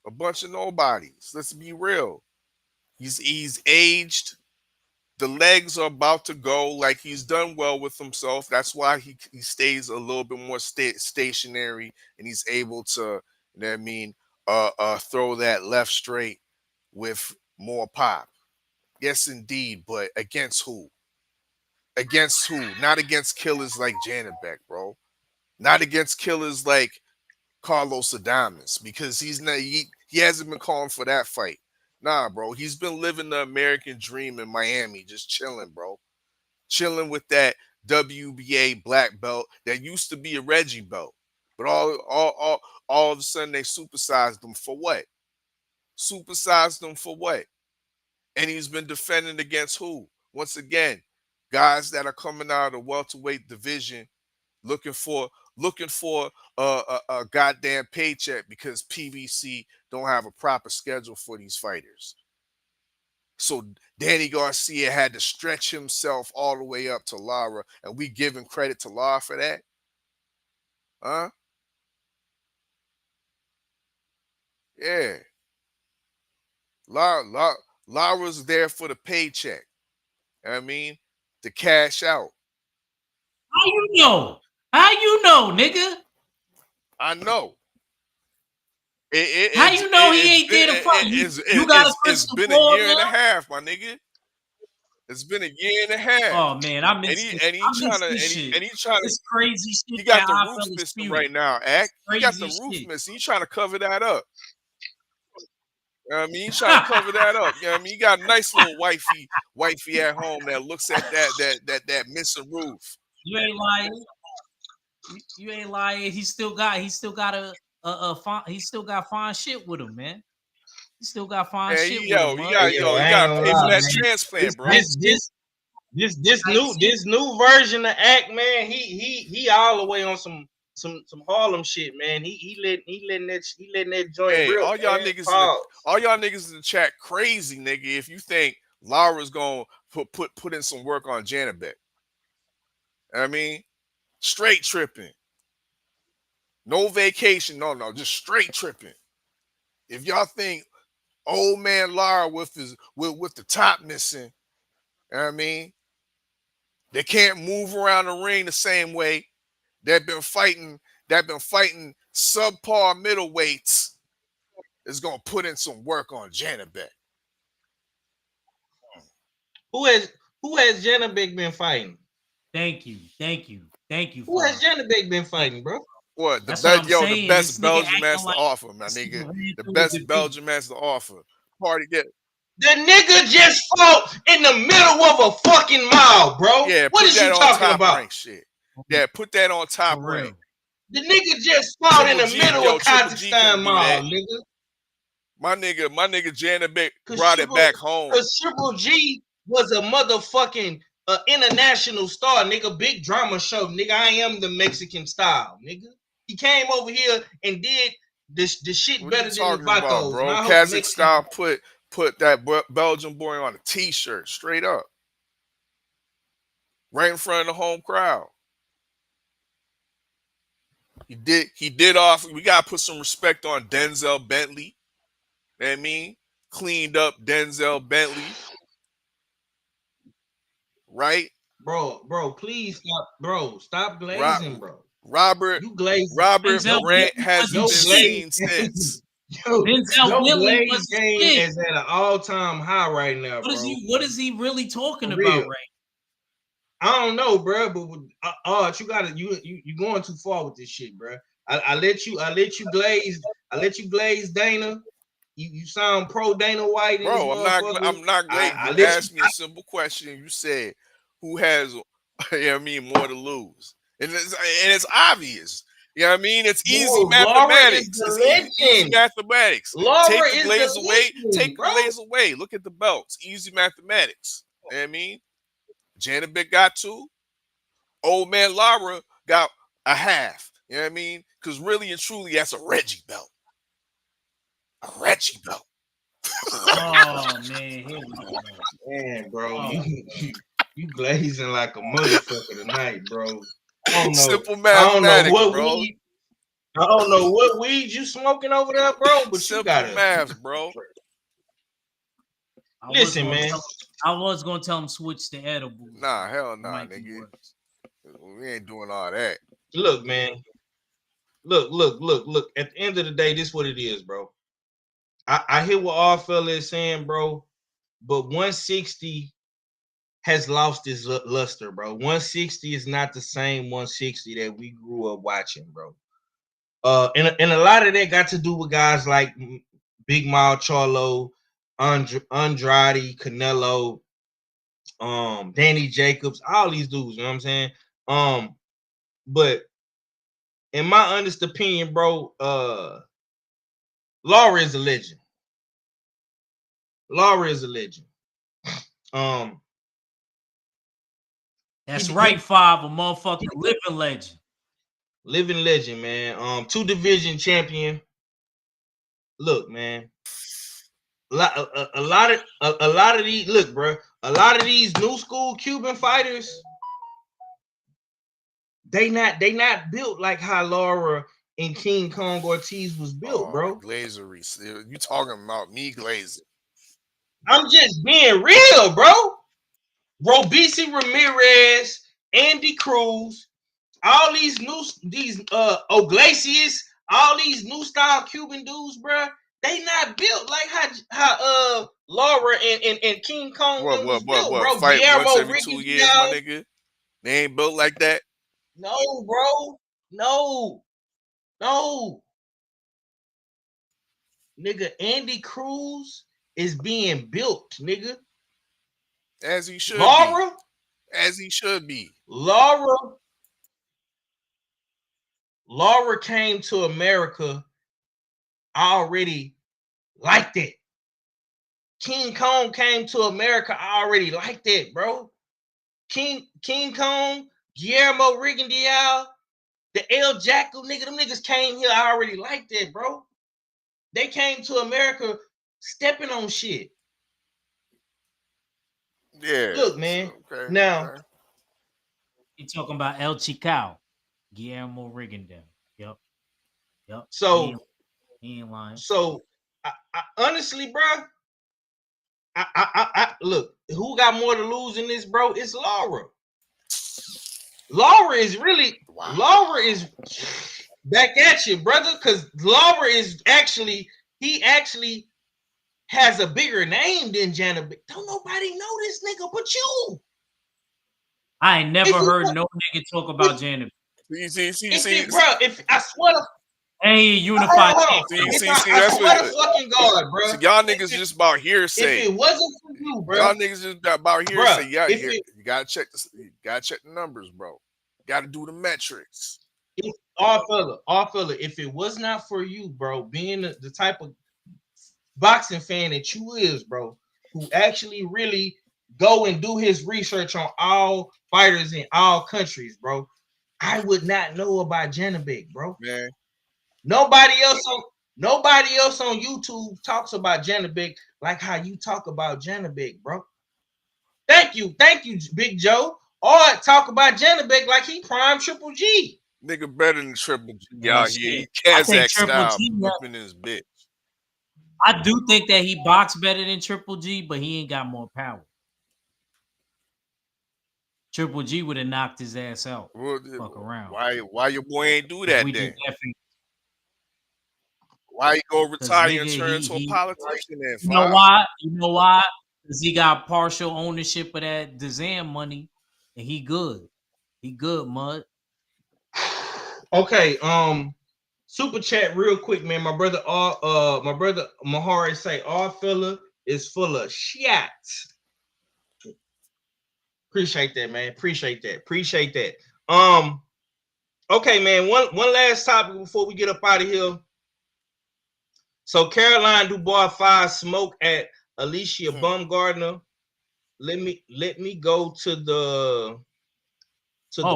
A bunch of nobodies. Let's be real. He's aged. The legs are about to go. Like, he's done well with himself. That's why he stays a little bit more stationary, and he's able to, you know what I mean, throw that left straight with more pop. Yes, indeed. But against who? Against who? Not against killers like Janibek, bro. Not against killers like Carlos Adames, because he hasn't been calling for that fight. Nah, bro. He's been living the American dream in Miami, just chilling, bro. Chilling with that WBA black belt that used to be a Reggie belt. But all of a sudden they supersized them for what? Supersized them for what? And he's been defending against who? Once again, guys that are coming out of the welterweight division looking for a goddamn paycheck because PBC don't have a proper schedule for these fighters. So Danny Garcia had to stretch himself all the way up to Lara, and we give him credit to Lara for that? Huh? Yeah. Lara's there for the paycheck. I mean, to cash out. How you know? How you know, nigga? I know. How you know he ain't there to fight? You got a crystal been ball a year and a now? half, my nigga. It's been a year and a half. Oh man, I miss And this. he I miss trying to this shit. this crazy shit. he got that the I roof felt is missing spewing. right now, Ack. He got the Crazy roof shit. missing. He's trying to cover that up. You know what I mean, he's trying to cover that up. You know what I mean? You got a nice little wifey at home that looks at that missing roof. You ain't lying. You ain't lying. He still got fine shit with him, man. He still got fine Man, shit with him. you Hey, yo, I ain't gotta gonna pay for lie, that man. transplant, bro. This new version of Ack, man, he all the way on some Harlem shit, man. He letting that joint Hey, rip, all y'all man. niggas in the chat crazy, nigga, if you think Lara's gonna put in some work on Janibek. I mean, straight tripping. No vacation, no, just straight tripping. If y'all think old man Lara with the top missing, you know what I mean, they can't move around the ring the same way. They've been fighting subpar middleweights, is gonna put in some work on Janibek. Who has Janibek been fighting? Thank you. Who has Janibek been fighting, bro? What? That's what I'm saying. The best This nigga Belgian has to like offer, my this nigga. ran The through best the Belgian has to offer. Party get. The nigga just fought in the middle of a fucking mall, bro. Yeah, What put is that you on talking top about? rank shit. Yeah, put that on top For real. rank. The nigga just fought in the middle of Triple G Kazakhstan couldn't do mall, that. nigga. My nigga Janibek brought it back home. Because Triple G was a motherfucking international star, nigga. Big drama show, nigga. I am the Mexican style, nigga. He came over here and did the shit What better are you than the talking about, Vacos. bro? Kazakhstan put that Belgian boy on a t-shirt straight up. Right in front of the home crowd. He did off. We gotta put some respect on Denzel Bentley. You know what I mean? Cleaned up Denzel Bentley. Right? Bro, please stop, bro. Stop glazing, bro. Robert Morant hasn't been seen since. Denzel Bentley is at an all-time high right now, bro. What is he really talking about right now? I don't know, bro, but you going too far with this shit, bro. I let you glaze Dana. You sound pro Dana White, bro. I'm not glazing. You asked me a simple question. You said, "Who has, more to lose?" And it's obvious. You know what I mean? It's easy mathematics. It's easy mathematics. Take the glaze away. Take the glaze away. Look at the belts. Easy mathematics. You know what I mean? Janibek got 2. Old man Lara got a half. You know what I mean? Because really and truly, that's a Reggie belt. A Reggie belt. Oh man, here we go. Man, bro, you glazing like a motherfucker tonight, bro. I don't know. Simple mathematics, bro. I don't know what weed you smoking over there, bro, but you Simple gotta math, bro. listen, man. I was gonna tell him switch to edibles. Nah, hell It nah, might be nigga. worse. We ain't doing all that. Look, man. Look. At the end of the day, this is what it is, bro. I hear what all fella is saying, bro, but 160 has lost its luster, bro. 160 is not the same 160 that we grew up watching, bro. And a lot of that got to do with guys like Big Mal Charlo, Andrade, Canelo, Danny Jacobs, all these dudes, you know what I'm saying? But in my honest opinion, bro, Lara is a legend. Lara is a legend. That's right, Five, a motherfucking living legend. Living legend, man. 2 division champion. Look, man. A lot of these, look, bro. A lot of these new school Cuban fighters, they not built like how Lara and King Kong Ortiz was built, bro. Glazery. You talking about me glazing? I'm just being real, bro. Robeisy Ramirez, Andy Cruz, all these Iglesias, all these new style Cuban dudes, bro. They not built like how Lara and King Kong was built, bro. Fight Guillermo once every 2 Ricky years, my nigga. They ain't built like that. No, bro. No. Nigga, Andy Cruz is being built, nigga. As he should Lara, be. As he should be. Lara came to America already like that. King Kong came to America already like that, bro. King Kong, Guillermo Rigondeaux, the El Jackal, nigga, them niggas came here already like that, bro. They came to America stepping on shit. Yeah. Look, man. Okay. Now, You talking about El Chical, Guillermo Rigondeaux. Yep. So he ain't lying. So I honestly, bro, I look, who got more to lose in this, bro? It's Lara. Lara is back at you, brother, because Lara is actually has a bigger name than Janibek. Don't nobody know this nigga but you. I ain't never heard no nigga talk about Janibek. See, bro, if I swear to Hey, unified. I swear to fucking God, bro. So y'all niggas just about hearsay. If it wasn't for you, bro. Y'all niggas just about hearsay. Bruh, You gotta check the numbers, bro. You gotta do the metrics. All fella, if it was not for you, bro, being the type of boxing fan that you is, bro, who actually really go and do his research on all fighters in all countries, bro, I would not know about Janibek, bro. Man. Nobody else on YouTube talks about Janibek like how you talk about Janibek, bro. Thank you, Big Joe. Or talk about Janibek like he prime Triple G. Nigga better than Triple G out here. He Kazakh style in his bitch. I do think that he boxed better than Triple G, but he ain't got more power. Triple G would have knocked his ass out. Fuck around. Why your boy ain't do that then? Why you go retire and turn into a politician then? You know why? Because he got partial ownership of that Dazan money, and he good. He good, mud. Okay, super chat real quick, man. My brother Mahari say all fella is full of shit. Appreciate that, man. Appreciate that. Okay, man. One last topic before we get up out of here. So Caroline Dubois 5 smoke at Alycia Baumgardner. Let me go to the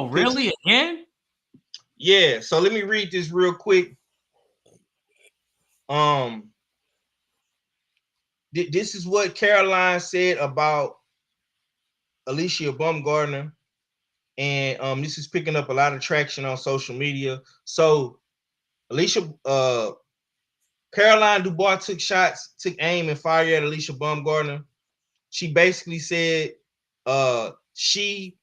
really again? Yeah, so let me read this real quick. This is what Caroline said about Alycia Baumgardner, and this is picking up a lot of traction on social media. So Caroline Dubois took aim and fired at Alycia Baumgardner. She basically said Alycia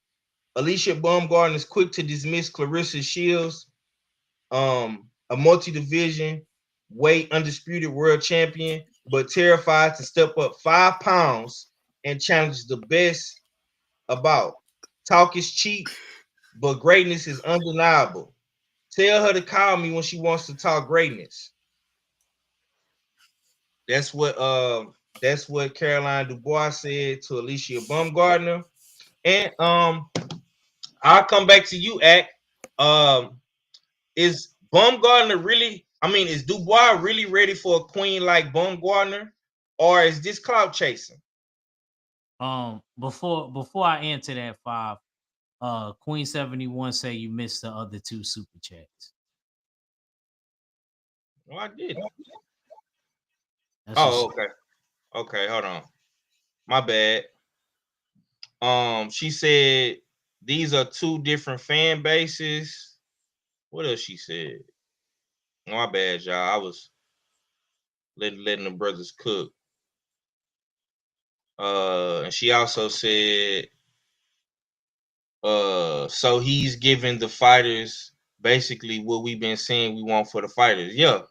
Baumgardner is quick to dismiss Clarissa Shields, a multi-division weight undisputed world champion, but terrified to step up 5 pounds and challenge the best about. Talk is cheap, but greatness is undeniable. Tell her to call me when she wants to talk greatness. That's what Caroline Dubois said to Alycia Baumgardner. And I'll come back to you, Ack. Is Baumgardner really? I mean, is Dubois really ready for a queen like Baumgardner, or is this clout chasing? Before I answer that, Five, Queen 71 say you missed the other 2 super chats. No, I did. That's Oh, okay. Okay, hold on. My bad. She said these are 2 different fan bases. What else she said? My bad, y'all. I was letting the brothers cook. And she also said, so he's giving the fighters basically what we've been saying we want for the fighters. Yeah.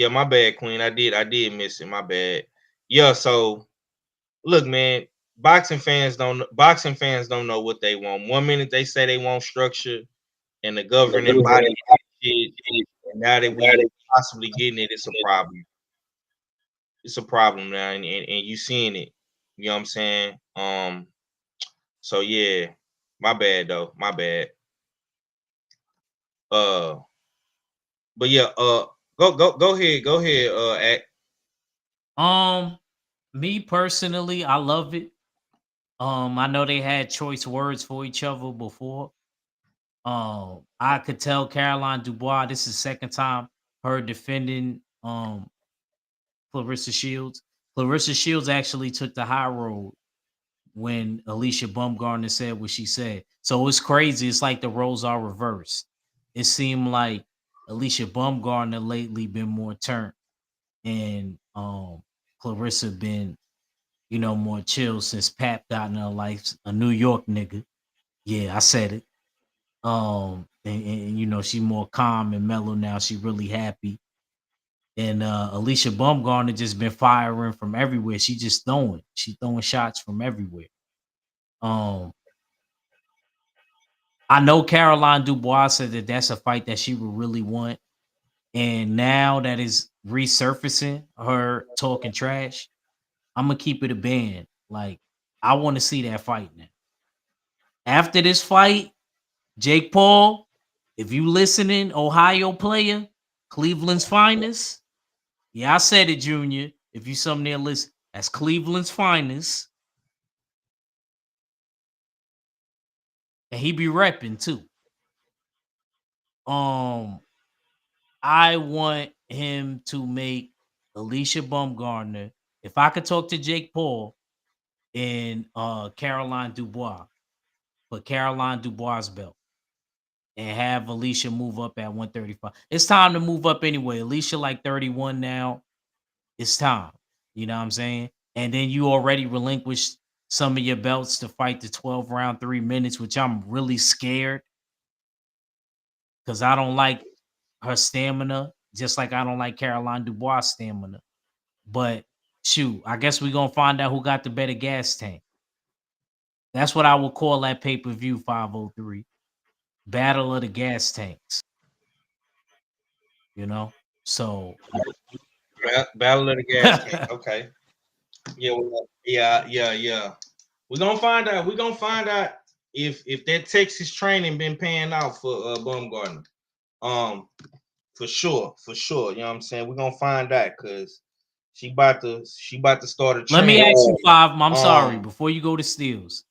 My bad, Queen. I did miss it. My bad. Yeah. So look, man, boxing fans don't know what they want. One minute they say they want structure and the governing body shit, and now that we possibly getting it, it's a problem. It's a problem now, and you seeing it. You know what I'm saying? So yeah, my bad though. My bad. But yeah, go ahead, Ack. Me personally, I love it. I know they had choice words for each other before. I could tell Caroline Dubois this is second time her defending Clarissa Shields. Clarissa Shields actually took the high road when Alycia Baumgardner said what she said. So it's crazy. It's like the roles are reversed. It seemed like Alycia Baumgardner lately been more turned, and Clarissa been, more chill since Pap got in her life, a New York nigga. Yeah, I said it. And she more calm and mellow now. She really happy. And Alycia Baumgardner just been firing from everywhere. She just throwing. She throwing shots from everywhere. Um, I know Caroline Dubois said that that's a fight that she would really want. And now that is resurfacing her talking trash, I'm gonna keep it a band. Like, I want to see that fight now. After this fight, Jake Paul, if you listening, Ohio player, Cleveland's finest. Yeah, I said it, Junior. If you something there, listen, that's Cleveland's finest. And he be repping too. I want him to make Alycia Baumgardner. If I could talk to Jake Paul and Caroline Dubois, put Caroline Dubois' belt and have Alycia move up at 135. It's time to move up anyway. Alycia like 31 now. It's time. You know what I'm saying? And then you already relinquished some of your belts to fight the 12 round 3 minutes, which I'm really scared because I don't like her stamina, just like I don't like Caroline Dubois' stamina. But shoot, I guess we're gonna find out who got the better gas tank. That's what I will call that pay-per-view 503. Battle of the gas tanks. So Battle of the Gas Tank. Okay. Yeah, yeah. We're gonna find out. We're gonna find out if that Texas training been paying out for Baumgardner. For sure. You know what I'm saying? We're gonna find out because she about to start a let me trend. ask you, Five. I'm sorry, before you go to steals.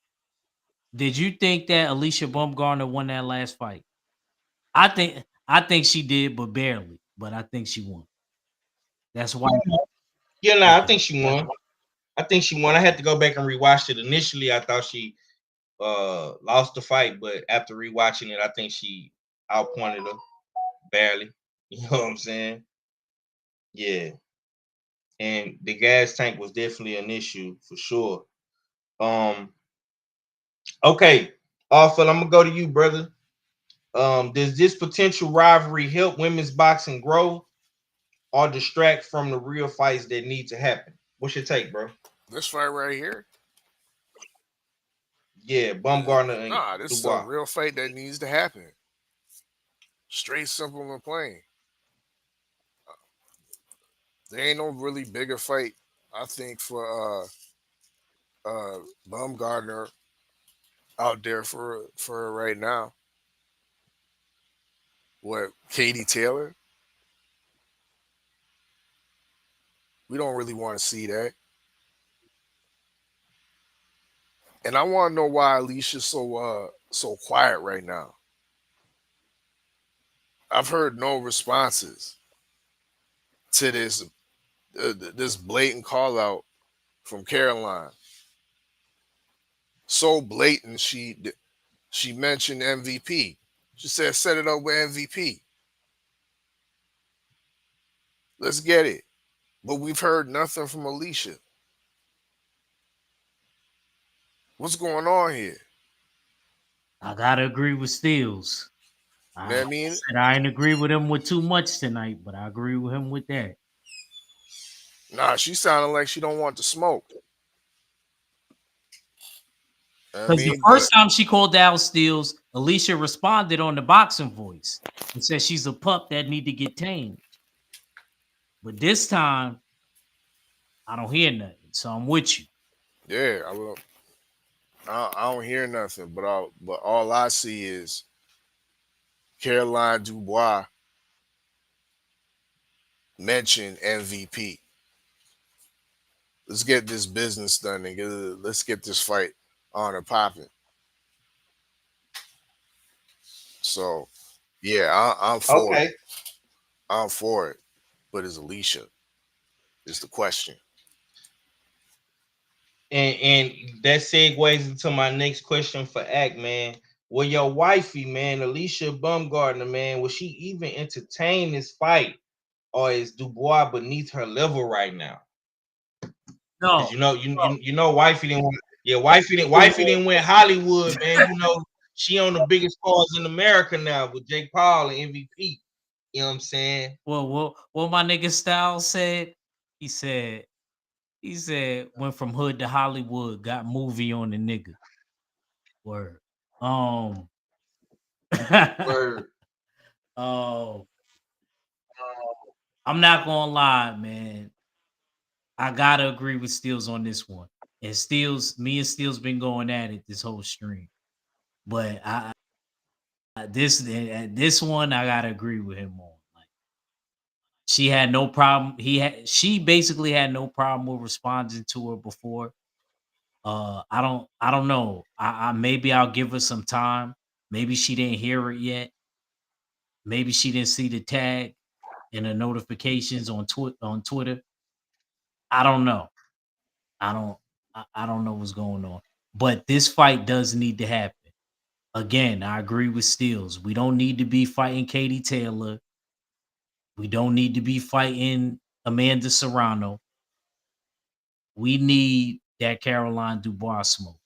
Did you think that Alycia Baumgardner won that last fight? I think she did, but barely. But I think she won. That's why. Yeah, Okay. I think she won. I had to go back and rewatch it. Initially, I thought she lost the fight, but after rewatching it, I think she outpointed her barely. You know what I'm saying? Yeah. And the gas tank was definitely an issue for sure. Okay. Phil, I'm gonna go to you, brother. Does this potential rivalry help women's boxing grow or distract from the real fights that need to happen? What's your take, bro? This fight right here, Yeah, Baumgardner and nah, this is a Dubois. real fight that needs to happen. Straight, simple, and plain. There ain't no really bigger fight, I think, for Baumgardner out there for right now. What, Katie Taylor? We don't really want to see that. And I want to know why Alicia's so quiet right now. I've heard no responses to this blatant call out from Caroline. So blatant, she mentioned MVP. She said, "Set it up with MVP. Let's get it." But we've heard nothing from Alycia. What's going on here? I gotta agree with Steels. You know what I I mean? said I ain't agree with him with too much tonight, but I agree with him with that. Nah, she sounded like she don't want the smoke. I Because the mean, but first time she called out Steels, Alycia responded on the boxing voice and said she's a pup that need to get tamed. But this time, I don't hear nothing, so I'm with you. yeah, I don't hear nothing. But all I see is Caroline Dubois mention MVP. Let's get this business done and let's get this fight on and popping. So yeah, I'm for it. Okay. I'm for it. But is Alycia is the question. And that segues into my next question for Ack, man. Will your wifey, man, Alycia Baumgardner, man, will she even entertain this fight? Or is Dubois beneath her level right now? No, Because you know, wifey didn't wifey didn't win Hollywood, man. You know, she on the biggest cars in America now with Jake Paul and MVP. You know what I'm saying? well, what my nigga Styles said, he said, went from hood to Hollywood, got movie on the nigga. Word. Um, Word. oh, I'm not gonna lie, man. I gotta agree with Steels on this one. And me and Steels been going at it this whole stream. But this one I gotta agree with him on. Like she had no problem. She basically had no problem with responding to her before. I don't know. I maybe I'll give her some time. Maybe she didn't hear it yet. Maybe she didn't see the tag and the notifications on Twitter. I don't know. I don't I don't know what's going on. But this fight does need to happen. Again, I agree with Steels. We don't need to be fighting Katie Taylor. We don't need to be fighting Amanda Serrano. We need that Caroline Dubois smoke.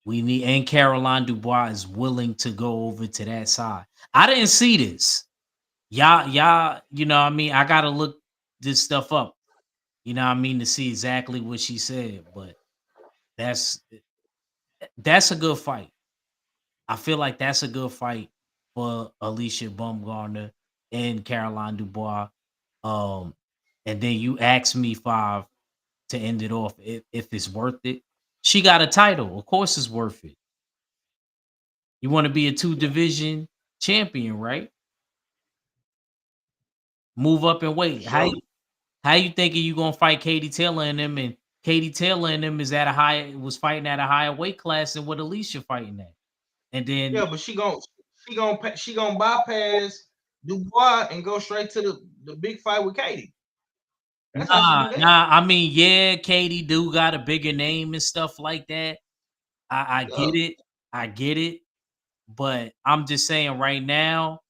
And Caroline Dubois is willing to go over to that side. I didn't see this. Y'all, you know what I mean? I gotta look this stuff up, you know what I mean, to see exactly what she said. But that's a good fight. I feel like that's a good fight for Alycia Baumgardner and Caroline Dubois. Um, and then you asked me 5 to end it off if it's worth it. She got a title. Of course it's worth it. You want to be a 2 division champion, right? Move up and wait. Sure. How you thinking you gonna fight Katie Taylor and them? And Katie Taylor and them was fighting at a higher weight class than what Alycia fighting at. And then Yeah, but she gonna bypass Dubois and go straight to the big fight with Katie. That's how she do that. I mean, yeah, Katie do got a bigger name and stuff like that. I Yeah. get it. I get it. But I'm just saying right now,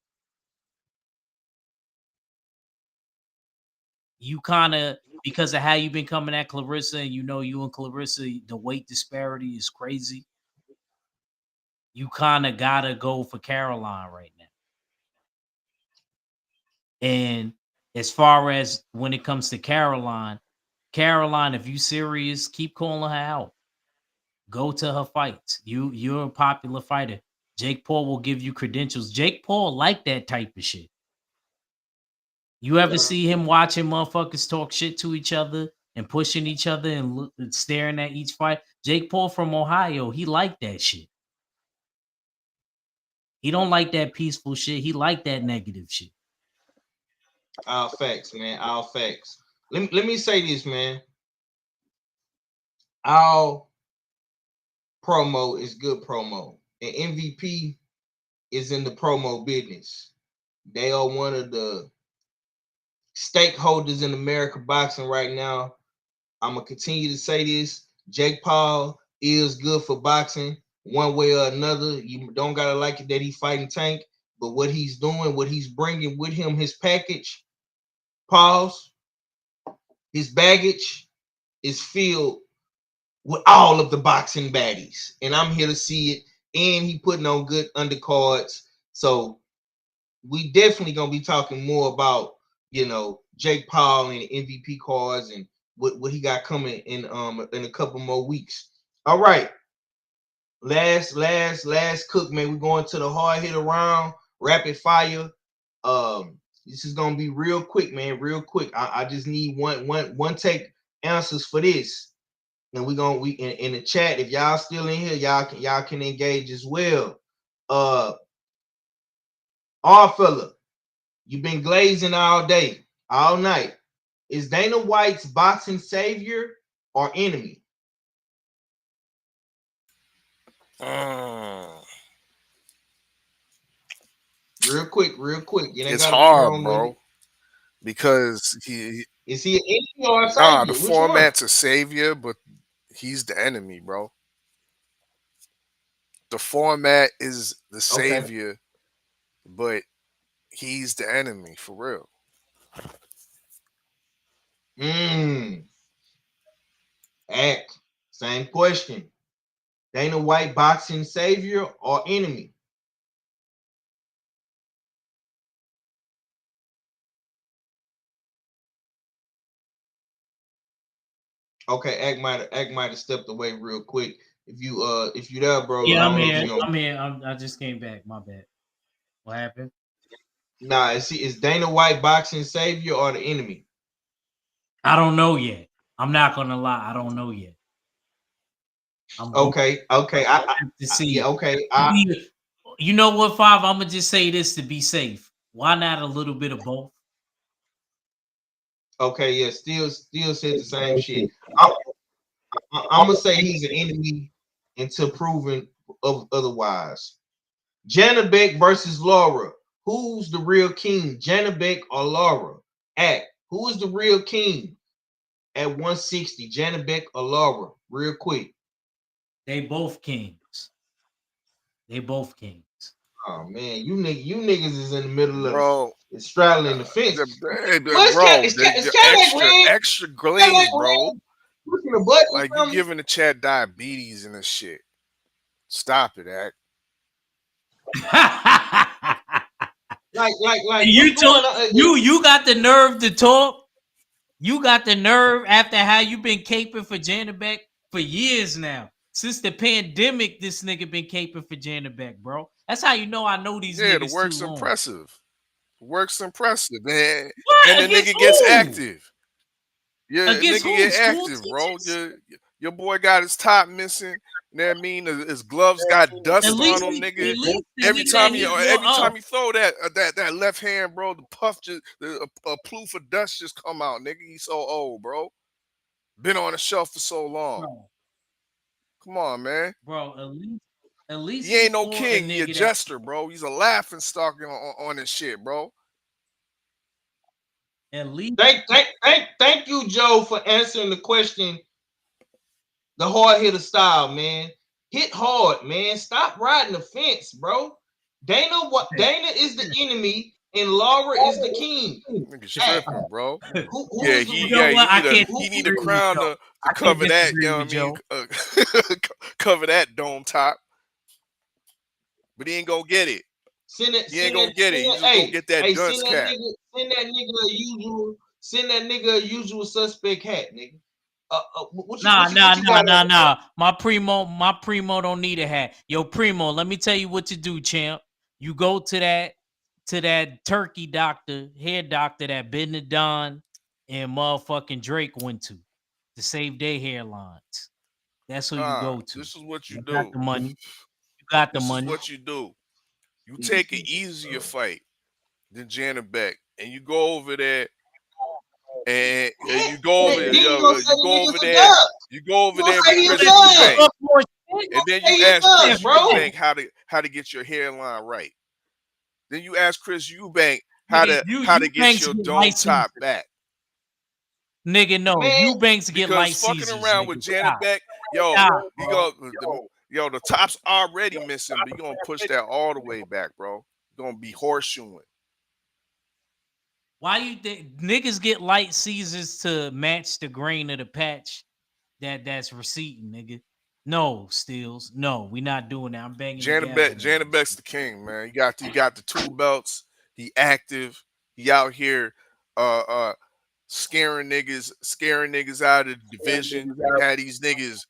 you kind of, because of how you've been coming at Clarissa, and you know you and Clarissa, the weight disparity is crazy. You kind of gotta go for Caroline right now. And as far as when it comes to Caroline, if you serious, keep calling her out. Go to her fights. You're a popular fighter. Jake Paul will give you credentials. Jake Paul like that type of shit. You ever see him watching motherfuckers talk shit to each other and pushing each other and staring at each fight? Jake Paul from Ohio, he like that shit. He don't like that peaceful shit. He like that negative shit. All facts, man. All facts. Let me say this, man. Our promo is good promo. And MVP is in the promo business. They are one of the stakeholders in American boxing right now. I'm going to continue to say this. Jake Paul is good for boxing one way or another. You don't got to like it that he's fighting Tank, but what he's doing, what he's bringing with him, his package, pause, his baggage is filled with all of the boxing baddies. And I'm here to see it. And he putting on good undercards. So we definitely going to be talking more about, you know, Jake Paul and MVP cards and what he got coming in a couple more weeks. All right. Last cook, man. We're going to the hard hit round, rapid fire. This is gonna be real quick, man. Real quick. I just need one take answers for this. And we in the chat. If y'all still in here, y'all can engage as well. All fella, you've been glazing all day, all night. Is Dana White's boxing savior or enemy? Real quick. You ain't It's gotta be hard, long bro, with because it. Is he an enemy or a the savior? Which one? format's a savior, but he's the enemy, bro. The format is the Okay. savior, but he's the enemy for real. Ack, same question. Dana White boxing savior or enemy? Okay, Ack might have stepped away real quick. If you there, bro, Yeah, I I'm don't know if here. you know. I'm here. I just came back. My bad. What happened? Nah, is Dana White boxing savior or the enemy? I don't know yet. I'm not gonna lie. I don't know yet. I'm going Okay. to see. Yeah, okay. You know what, Five? I'm gonna just say this to be safe. Why not a little bit of both? Okay, yeah, still said the same shit. I'm gonna say he's an enemy until proven of otherwise. Janibek versus Lara. Who's the real king, Janibek or Lara? Who is the real king at 160, Janibek or Lara? Real quick. They both kings. Oh man, you niggas is in the middle of Bro, straddling the fence. bro, It's extra glaze, bro. Pushing the button. Like you giving the chat diabetes and this shit. Stop it, Ack. like you got the nerve to talk. You got the nerve after how you been caping for Janibek for years now. Since the pandemic, this nigga been caping for Janibek, bro. That's how you know I know these Yeah, the niggas work's too long. impressive. The work's impressive, man. What? And the Against nigga gets who? active. Yeah, Against nigga who? get School active, bro. teachers? Your boy got his top missing. You know what I mean? His gloves got At dust on least, them, nigga. at least the Every nigga that time he you throw that left hand, bro, the puff just a ploof of dust just come out, nigga. He's so old, bro. Been on the shelf for so long. bro, Come on, man. bro, at least He ain't no fought a king. He a nigga jester, bro. He's a laughing stock on this shit, bro. at least thank you, Joe, for answering the question. The hard hitter style, man. Hit hard, man. Stop riding the fence, bro. Dana is the enemy and Lara is the king. Nigga tripping, bro. Who Yeah, is the he You know what? I can't he need a disagree with crown Joe. to I can't cover that. disagree You know with what I mean? Joe. Cover that dome top, but he ain't gonna get it. He ain't gonna get it. He's just gonna get that dunce cap. Send that nigga a usual suspect hat, nigga. What you got? Nah. My primo don't need a hat. Yo, primo, let me tell you what to do, champ. You go to that turkey doctor, hair doctor that Ben the Don and motherfucking Drake went to save their hairlines. That's who you go to. This is what you You do. got the money. You got the This money. is what you do. You take an easier fight than Janibek, and you go over there, and you go over there. You go over there with Chris Eubank, and then you ask Chris Eubank how to get your hairline right. Then you ask Chris Eubank how to get your dome top back. Nigga, no, Eubanks get Because light fucking Caesars, around nigga. with Janibek, the top's already missing, but you're gonna push that all the way back, bro. You're gonna be horseshoeing. Why you think niggas get light Caesars to match the grain of the patch that's receding, nigga? No, Steels. No, we not doing that. I'm banging. Janibek's the king, man. You got the 2 belts. He active. He out here scaring niggas out of the division. Had these niggas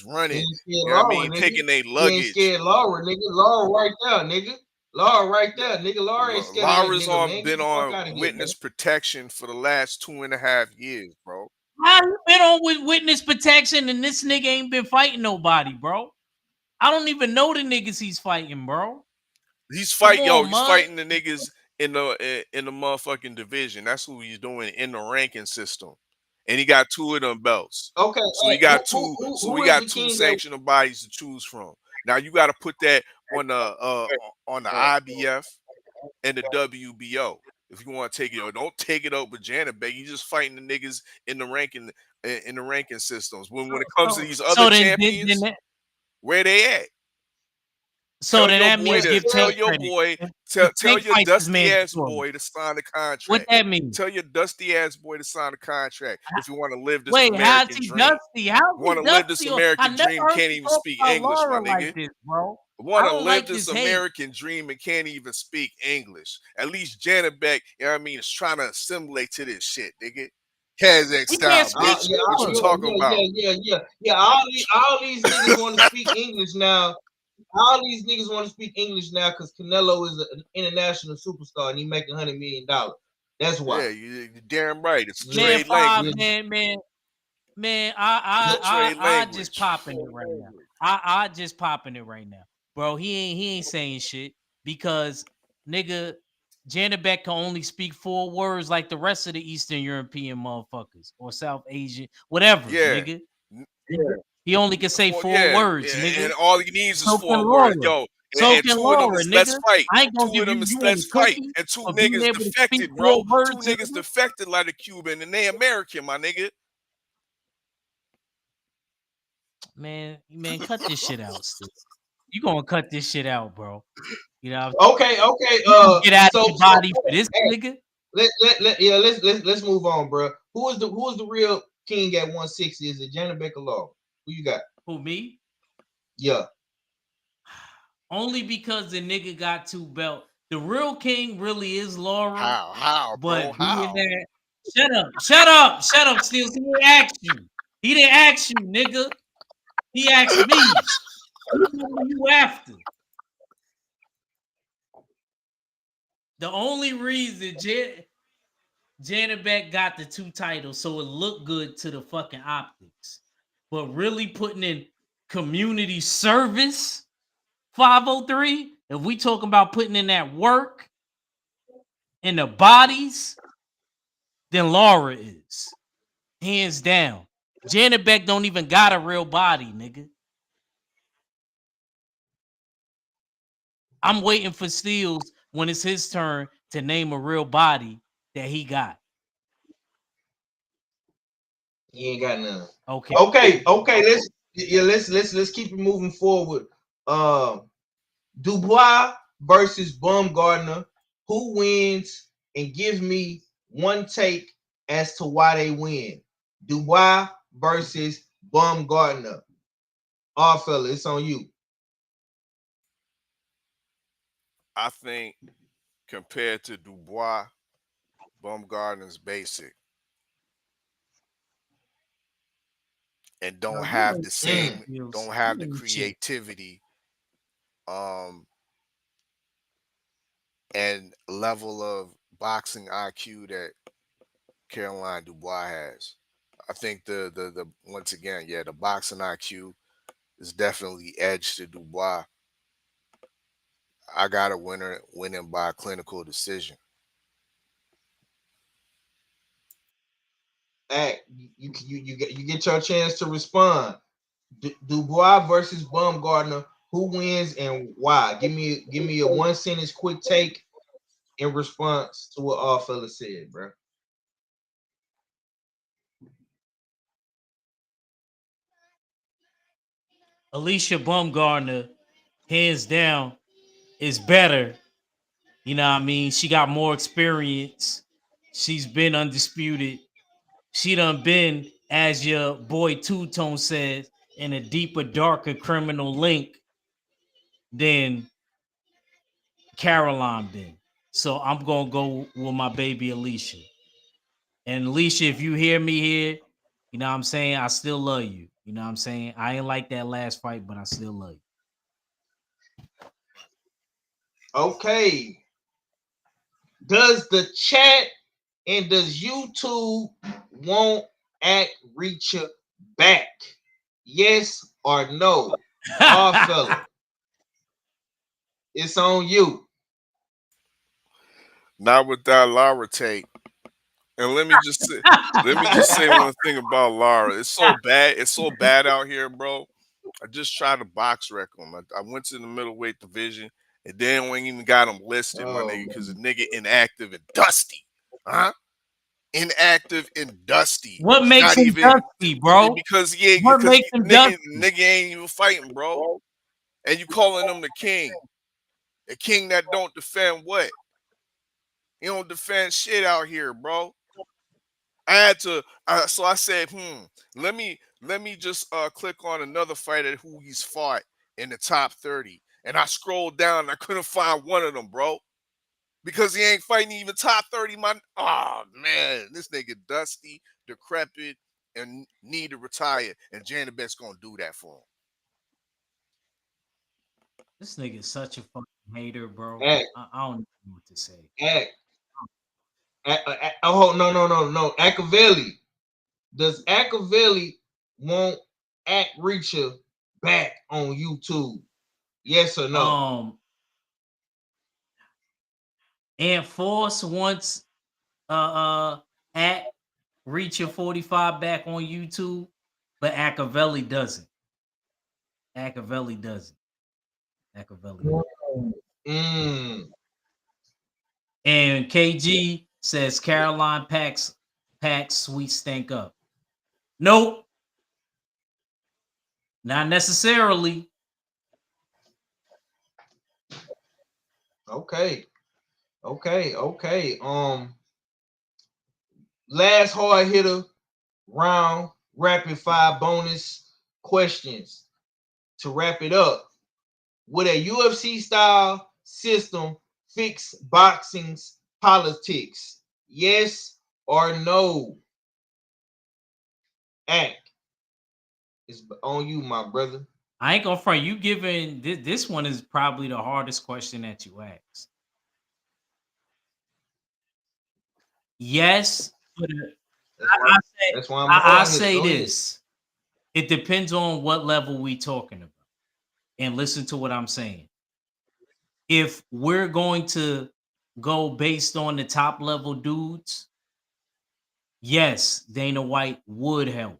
running. You know what I mean? Taking their luggage. He ain't scared Lara, nigga. Lara right there, nigga. Lara ain't scared. Lara's been on witness protection for the last 2.5 years, bro. How you been on with witness protection and this nigga ain't been fighting nobody, bro? I don't even know the niggas he's fighting, bro. He's fighting the niggas in the motherfucking division. That's who he's doing in the ranking system. And he got 2 of them belts. Okay. So he got two sanctioned bodies to choose from. Now you got to put that on the IBF and the WBO. If you want to take it, or don't take it up with Janibek. You just fighting the niggas in the ranking systems. When it comes to these other champions, where they at? So that means tell your dusty ass boy to sign the contract. What that means? Tell your dusty ass boy to sign the contract if you want to live this American dream. How's he dusty? Want to live this American dream? Can't even speak English, my nigga. Like this, bro. Want to live this American dream and can't even speak English. At least Janibek, you know what I mean, is trying to assimilate to this shit, nigga. Kazakh style, bitch. What you talking about? Yeah. All these niggas want to speak English now. All these niggas want to speak English now because Canelo is an international superstar and he making $100 million. That's why. Yeah, you're damn right. It's a trade language. Man, I just popping it right now. I just popping it right now, bro. He ain't saying shit because nigga Janibek can only speak 4 words like the rest of the Eastern European motherfuckers or South Asian, whatever, nigga. Yeah. He only can say 4 words, nigga. And all he needs is 4 words. Yo, and 2 of them is let's fight. 2 of them is let's fight. And 2 niggas defected, bro. 2 niggas defected like a Cuban and they American, my nigga. Man, cut this shit out, Steve. You gonna cut this shit out, bro. You know. Okay. Get out of your body for this nigga. Let's move on, bro. Who is the real king at 160? Is it Janibek or Lara? Who you got? Who, me? Yeah. Only because the nigga got 2 belts. The real king really is Lara. How, bro? How? Shut up, Steels. He didn't ask you, nigga. He asked me. Who you after? The only reason Janibek got the 2 titles so it looked good to the fucking optics. But really putting in community service, 503, if we talking about putting in that work in the bodies, then Lara is. Hands down. Janibek don't even got a real body, nigga. I'm waiting for Steels when it's his turn to name a real body that he got. He ain't got none. Okay. Yeah, let's keep it moving forward. Dubois versus Baumgardner. Who wins? And give me one take as to why they win. Dubois versus Baumgardner. All fella, it's on you. I think compared to Dubois, Baumgardner's basic and No, don't you have ain't the Mm. same, skills. don't have You the ain't shit. creativity um and level of boxing IQ that Caroline Dubois has. I think the once again, yeah, the boxing IQ is definitely edge to Dubois. I got a winner winning by clinical decision. Hey, you get your chance to respond. Dubois versus Baumgardner. Who wins and why? Give me a one sentence quick take in response to what all fellas said, bro. Alycia Baumgardner, hands down, is better. You know what I mean? She got more experience. She's been undisputed. She done been, as your boy Two Tone says, in a deeper, darker criminal link than Caroline been. So I'm gonna go with my baby Alycia. And Alycia, if you hear me here, you know what I'm saying? I still love you. You know what I'm saying? I ain't like that last fight, but I still love you. Okay. Does the chat and does YouTube want Ack Reacher back? Yes or no? All fella, it's on you. Not with that Lara tape. And let me just say one thing about Lara. It's so bad. It's so bad out here, bro. I just tried to box wreck him. I went to the middleweight division, and then we ain't even got him listed, my Oh, nigga, because the nigga inactive and dusty. Huh? Inactive and dusty. What He's makes not him even dusty, bro? because yeah, What because makes him dusty? nigga ain't even fighting, bro. And you calling him the king. A king that don't defend what? He don't defend shit out here, bro. I had to, so I said, let me just click on another fighter who he's fought in the top 30. And I scrolled down and I couldn't find one of them, bro. Because he ain't fighting even top 30, man. Oh, man. This nigga dusty, decrepit, and need to retire. And Janibek's going to do that for him. This nigga is such a fucking hater, bro. Ack, I don't know what to say. Ack, oh no. Acavelli. Does Acavelli want Ack Reacher back on YouTube? Yes or no? And Force wants at Reacher 45 back on YouTube, but Acavelli doesn't. Acavelli doesn't. Acavelli doesn't. Mm. And KG says Caroline packs sweet stink up. Nope, not necessarily. Okay. Last hard hitter round, rapid fire bonus questions to wrap it up. Would a UFC style system fix boxing's politics? Yes or no? Act is on you, my brother. I ain't gonna front. You giving this one is probably the hardest question that you asked. Yes, but That's why. That's why I'm I hard hitter. say Go ahead. this. It depends on what level we talking about. And listen to what I'm saying. If we're going to go based on the top level dudes, yes, Dana White would help.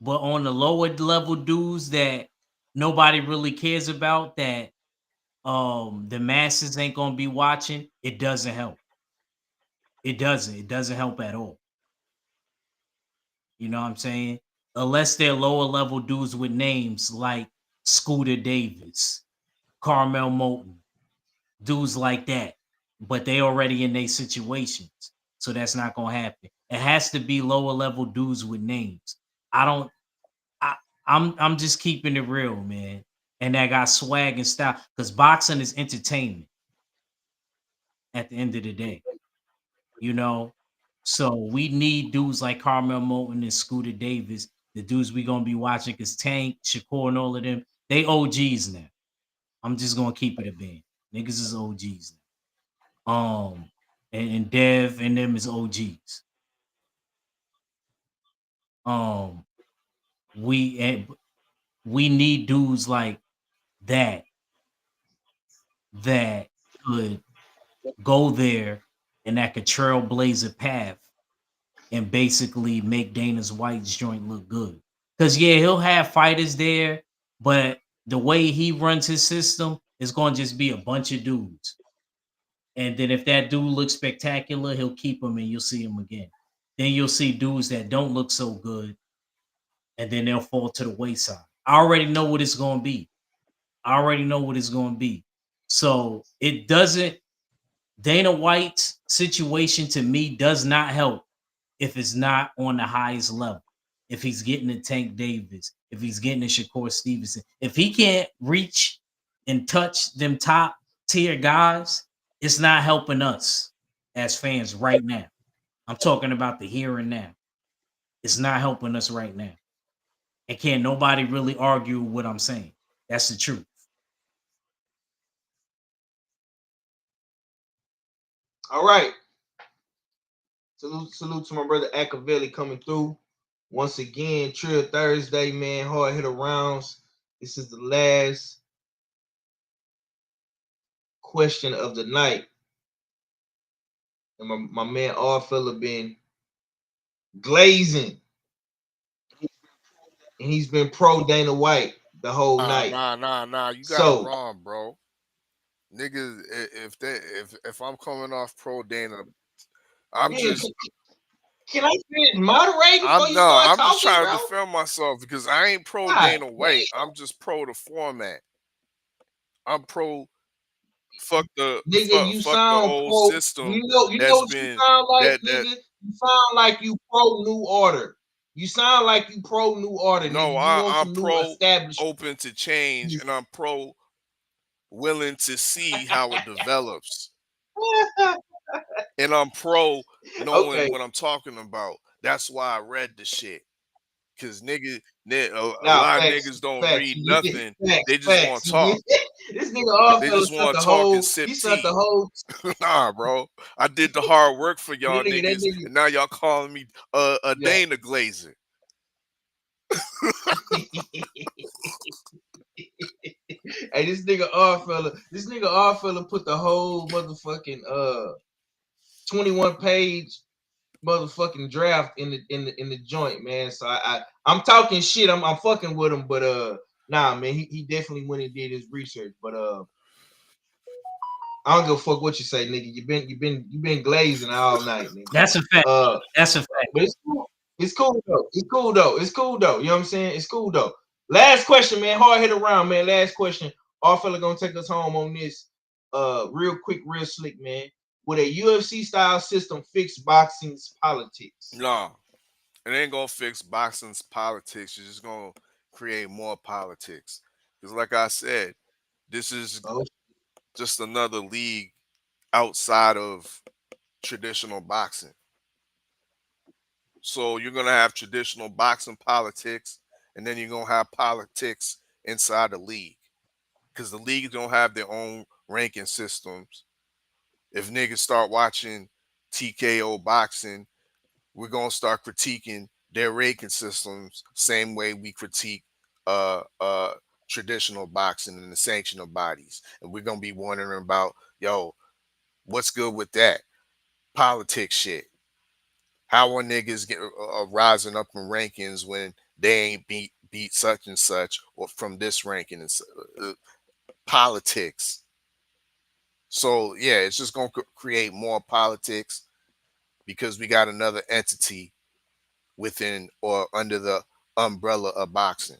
But on the lower level dudes that nobody really cares about, that the masses ain't gonna be watching, it doesn't help. It doesn't help at all. You know what I'm saying? unless they're lower level dudes with names like Scooter Davis, Carmel Moulton, dudes like that. But they already in their situations. So that's not gonna happen. It has to be lower level dudes with names. I don't I I'm just keeping it real, man. And that got swag and style. Because boxing is entertainment at the end of the day, you know. So we need dudes like Carmel Moulton and Scooter Davis, the dudes we gonna be watching because Tank, Shakur, and all of them, they OGs now. I'm just gonna keep it a band. Niggas is OGs now. And Dev and them is OGs. Um, we we need dudes like that that could go there and that could trailblaze a path and basically make Dana's White's joint look good. Because yeah, he'll have fighters there, but the way he runs his system is going to just be a bunch of dudes. And then if that dude looks spectacular, he'll keep him and you'll see him again. Then you'll see dudes that don't look so good, and then they'll fall to the wayside. I already know what it's going to be. I already know what it's going to be. So it doesn't. Dana White's situation to me does not help if it's not on the highest level. If he's getting a Tank Davis, if he's getting a Shakur Stevenson, if he can't reach and touch them top tier guys, it's not helping us as fans right now. I'm talking about the here and now. It's not helping us right now. And can't nobody really argue what I'm saying. That's the truth. All right. Salute to my brother Ack coming through. Once again, Trill Thursday, man. Hard hitter rounds. This is the last question of the night. And my man Fella been glazing. And he's been pro Dana White the whole night. Nah. You got it wrong, bro. Niggas, if I'm coming off pro Dana, I'm just. Can I finish moderating before you start I'm talking, just trying bro? to defend myself because I ain't pro God, Dana White. I'm just pro the format. I'm pro fuck the old pro, system. You know what you sound like, nigga? You sound like you pro New Order. You sound like you pro New Order, no, nigga. You want I'm some pro new establishment. Open to change, and I'm pro willing to see how it develops. And I'm pro knowing what I'm talking about. That's why I read the shit. Cause a lot of niggas don't read nothing. They just want to talk. This nigga they just want to talk and sip tea. The whole Nah, bro. I did the hard work for y'all niggas, and now y'all calling me a Dana Glazer. Hey, this nigga fella put the whole motherfucking 21-page motherfucking draft in the joint, man. So I'm talking shit. I'm fucking with him, but nah, man, he definitely went and did his research. But I don't give a fuck what you say, nigga. You been glazing all night, nigga. That's a fact. That's a fact. But it's cool. It's cool though. It's cool though. It's cool though. You know what I'm saying? It's cool though. Last question, man. Hard hit around, man. Last question. Our fella gonna take us home on this. Real quick, real slick, man. Would a UFC style system fix boxing's politics? No, it ain't gonna fix boxing's politics. It's just gonna create more politics. Because, like I said, this is just another league outside of traditional boxing. So you're gonna have traditional boxing politics, and then you're gonna have politics inside the league. Because the leagues don't have their own ranking systems. If niggas start watching TKO boxing, we're gonna start critiquing their ranking systems same way we critique traditional boxing and the sanctional bodies. And we're gonna be wondering about, yo, what's good with that? Politics shit. How are niggas get rising up in rankings when they ain't beat such and such or from this ranking and politics. So yeah, it's just gonna create more politics because we got another entity within or under the umbrella of boxing.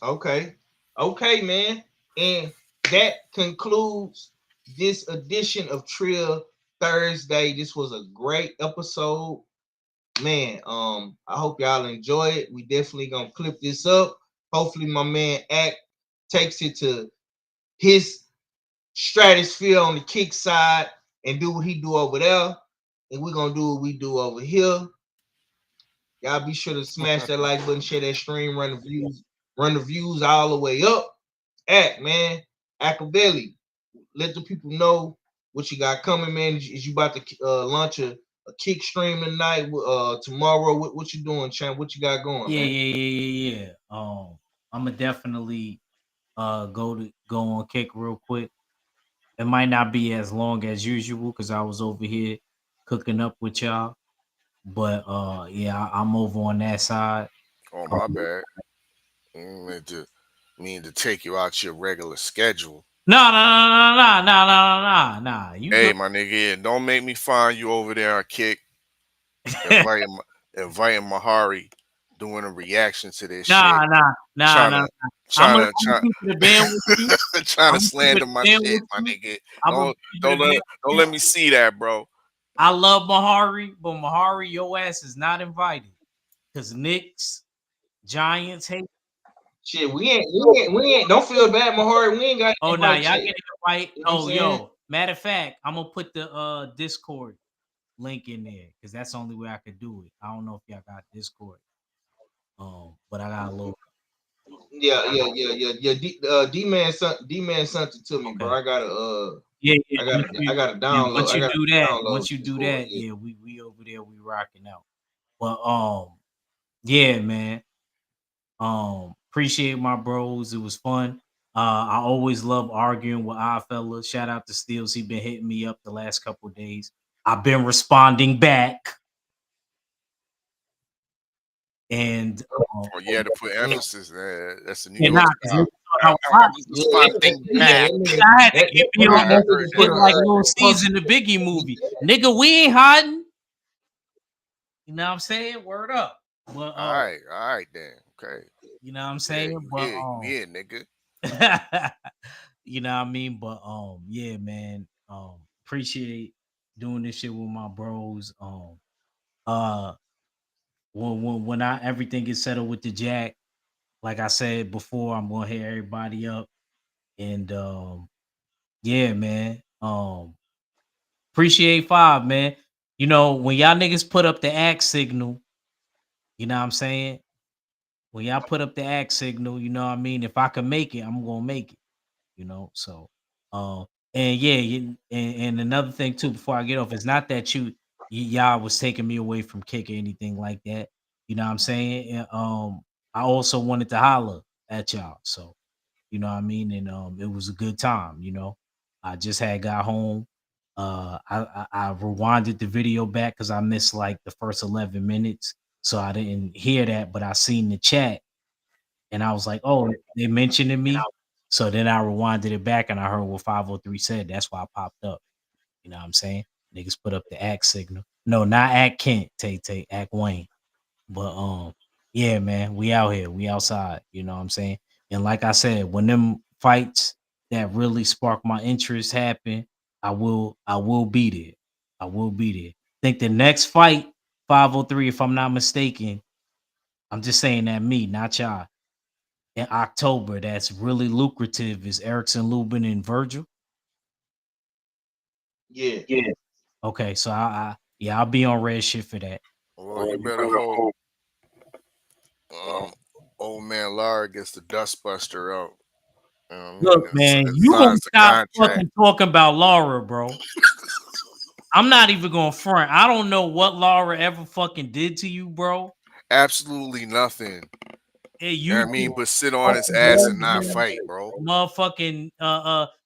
Okay. Okay, man. And that concludes this edition of Trill Thursday. This was a great episode. Man, I hope y'all enjoy it. We definitely gonna clip this up. Hopefully, my man Ack takes it to his stratosphere on the kick side and do what he do over there. And we're gonna do what we do over here. Y'all be sure to smash that like button, share that stream, run the views all the way up. Ack, man, Ackavelli, let the people know what you got coming, man. Is you about to launch a kick stream tonight? Tomorrow, what you doing, champ? What you got going, Yeah, man? yeah. I'm gonna definitely go on kick real quick. It might not be as long as usual because I was over here cooking up with y'all. But yeah, I'm over on that side. Oh, my bad. Mean to take you out your regular schedule. No. You Hey, good? my nigga, don't make me find you over there on kick, inviting Mahari, doing a reaction to this shit. Nah. I'm gonna keep it a band with you. Trying I'm to gonna keep it slander a my band shit, with my you. nigga. I'm gonna keep it a band Don't let me see that, bro. I love Mahari, but Mahari, your ass is not invited. Cause Knicks, Giants hate. Shit, we ain't. Don't feel bad, Mahari. We ain't got. Oh nah, y'all get invite. You know what I'm saying? Yo, matter of fact, I'm gonna put the Discord link in there because that's the only way I could do it. I don't know if y'all got Discord. But I got a little. Yeah. D-Man sent something to me, bro. Okay. I gotta Yeah. I gotta Yeah, download. once you do that, Discord, yeah, we over there, we rocking out. But yeah, man. Appreciate my bros. It was fun. I always love arguing with our fella. Shout out to Steels. He been hitting me up the last couple days. I've been responding back. And Oh, you had to put emphasis there. That's a New yeah, York style. I was responding back. I had to keep me on heard shit that. like Lil C's in the Biggie movie. Nigga, we ain't hiding. You know what I'm saying? Word up. Well, All right then. Okay. you know what I'm saying? Yeah, nigga. You know what I mean? But yeah, man. Appreciate doing this shit with my bros. Uh when I everything gets settled with the Jack, like I said before, I'm gonna hit everybody up. And yeah, man. Appreciate 5, man. You know, when y'all niggas put up the act signal, you know what I'm saying? When y'all put up the act signal, you know what I mean? If I can make it, I'm gonna make it, you know. So and yeah, and another thing too, before I get off, it's not that y'all was taking me away from kick or anything like that. You know what I'm saying? And, I also wanted to holler at y'all. So, you know what I mean? And it was a good time, you know. I just had got home. I rewinded the video back because I missed like the first 11 minutes. So I didn't hear that, but I seen the chat and I was like, oh, they mentioned me. So then I rewinded it back and I heard what 503 said. That's why I popped up. You know what I'm saying? Niggas put up the act signal. No, not Ack Kent, Tay, Ack Wayne. But yeah, man, we out here, we outside, you know what I'm saying? And like I said, when them fights that really spark my interest happen, I will be there. I will be there. Think the next fight, 503, if I'm not mistaken, I'm just saying that me, not y'all. In October, that's really lucrative is Erickson Lubin and Virgil. Yeah. Okay, so I'll be on red shit for that. Well, you better hope old man Lara gets the dustbuster out. Look, man, you gonna stop fucking talking about Laura, bro. I'm not even gonna front. I don't know what Laura ever fucking did to you, bro. Absolutely nothing. Hey, You know what I mean? But sit on his ass and not fight, bro. Motherfucking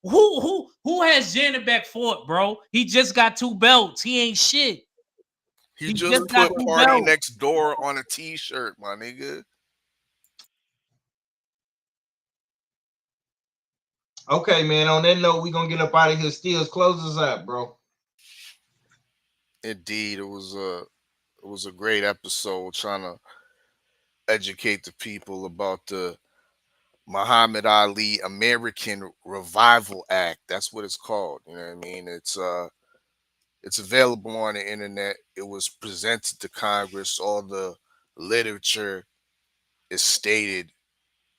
who has Janibek fought, bro? He just got 2 belts. He ain't shit. He just got put 2 Party belts. Next Door on a t-shirt, my nigga. Okay, man. On that note, we're gonna get up out of here. Steals, close us out, bro. Indeed, it was a great episode trying to educate the people about the Muhammad Ali American Revival Act. That's what it's called. You know what I mean? It's available on the internet. It was presented to Congress. All the literature is stated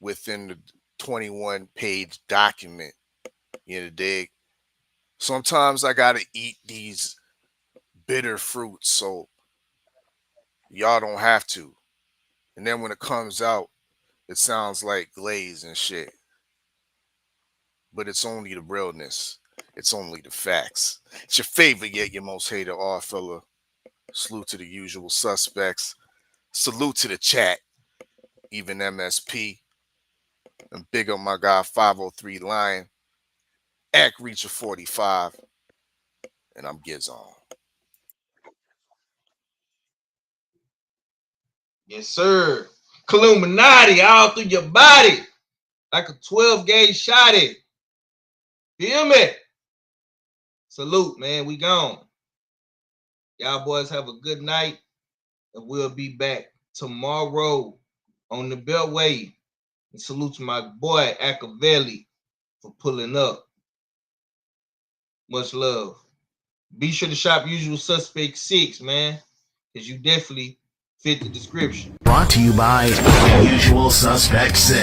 within the 21-page document. You know, dig? Sometimes I gotta eat these bitter fruits so y'all don't have to. And then when it comes out, it sounds like glaze and shit. But it's only the realness. It's only the facts. It's your favorite yet your most hated odd fella. Salute to the usual suspects. Salute to the chat. Even MSP. And big up my guy 503 Lion. Ack Reacher 45. And I'm Giz on. Yes, sir. Illuminati all through your body. Like a 12-gauge shotty. Hear me? Salute, man. We gone. Y'all boys have a good night. And we'll be back tomorrow on the Beltway. And salute to my boy Acavelli for pulling up. Much love. Be sure to shop Usual Suspect 6, man. Because you definitely fit the description. Brought to you by Usual Suspect 6.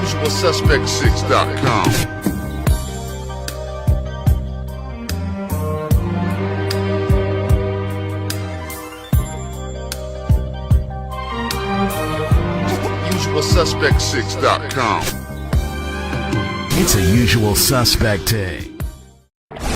UsualSuspect6.com. UsualSuspect6.com. It's a Usual Suspect thing.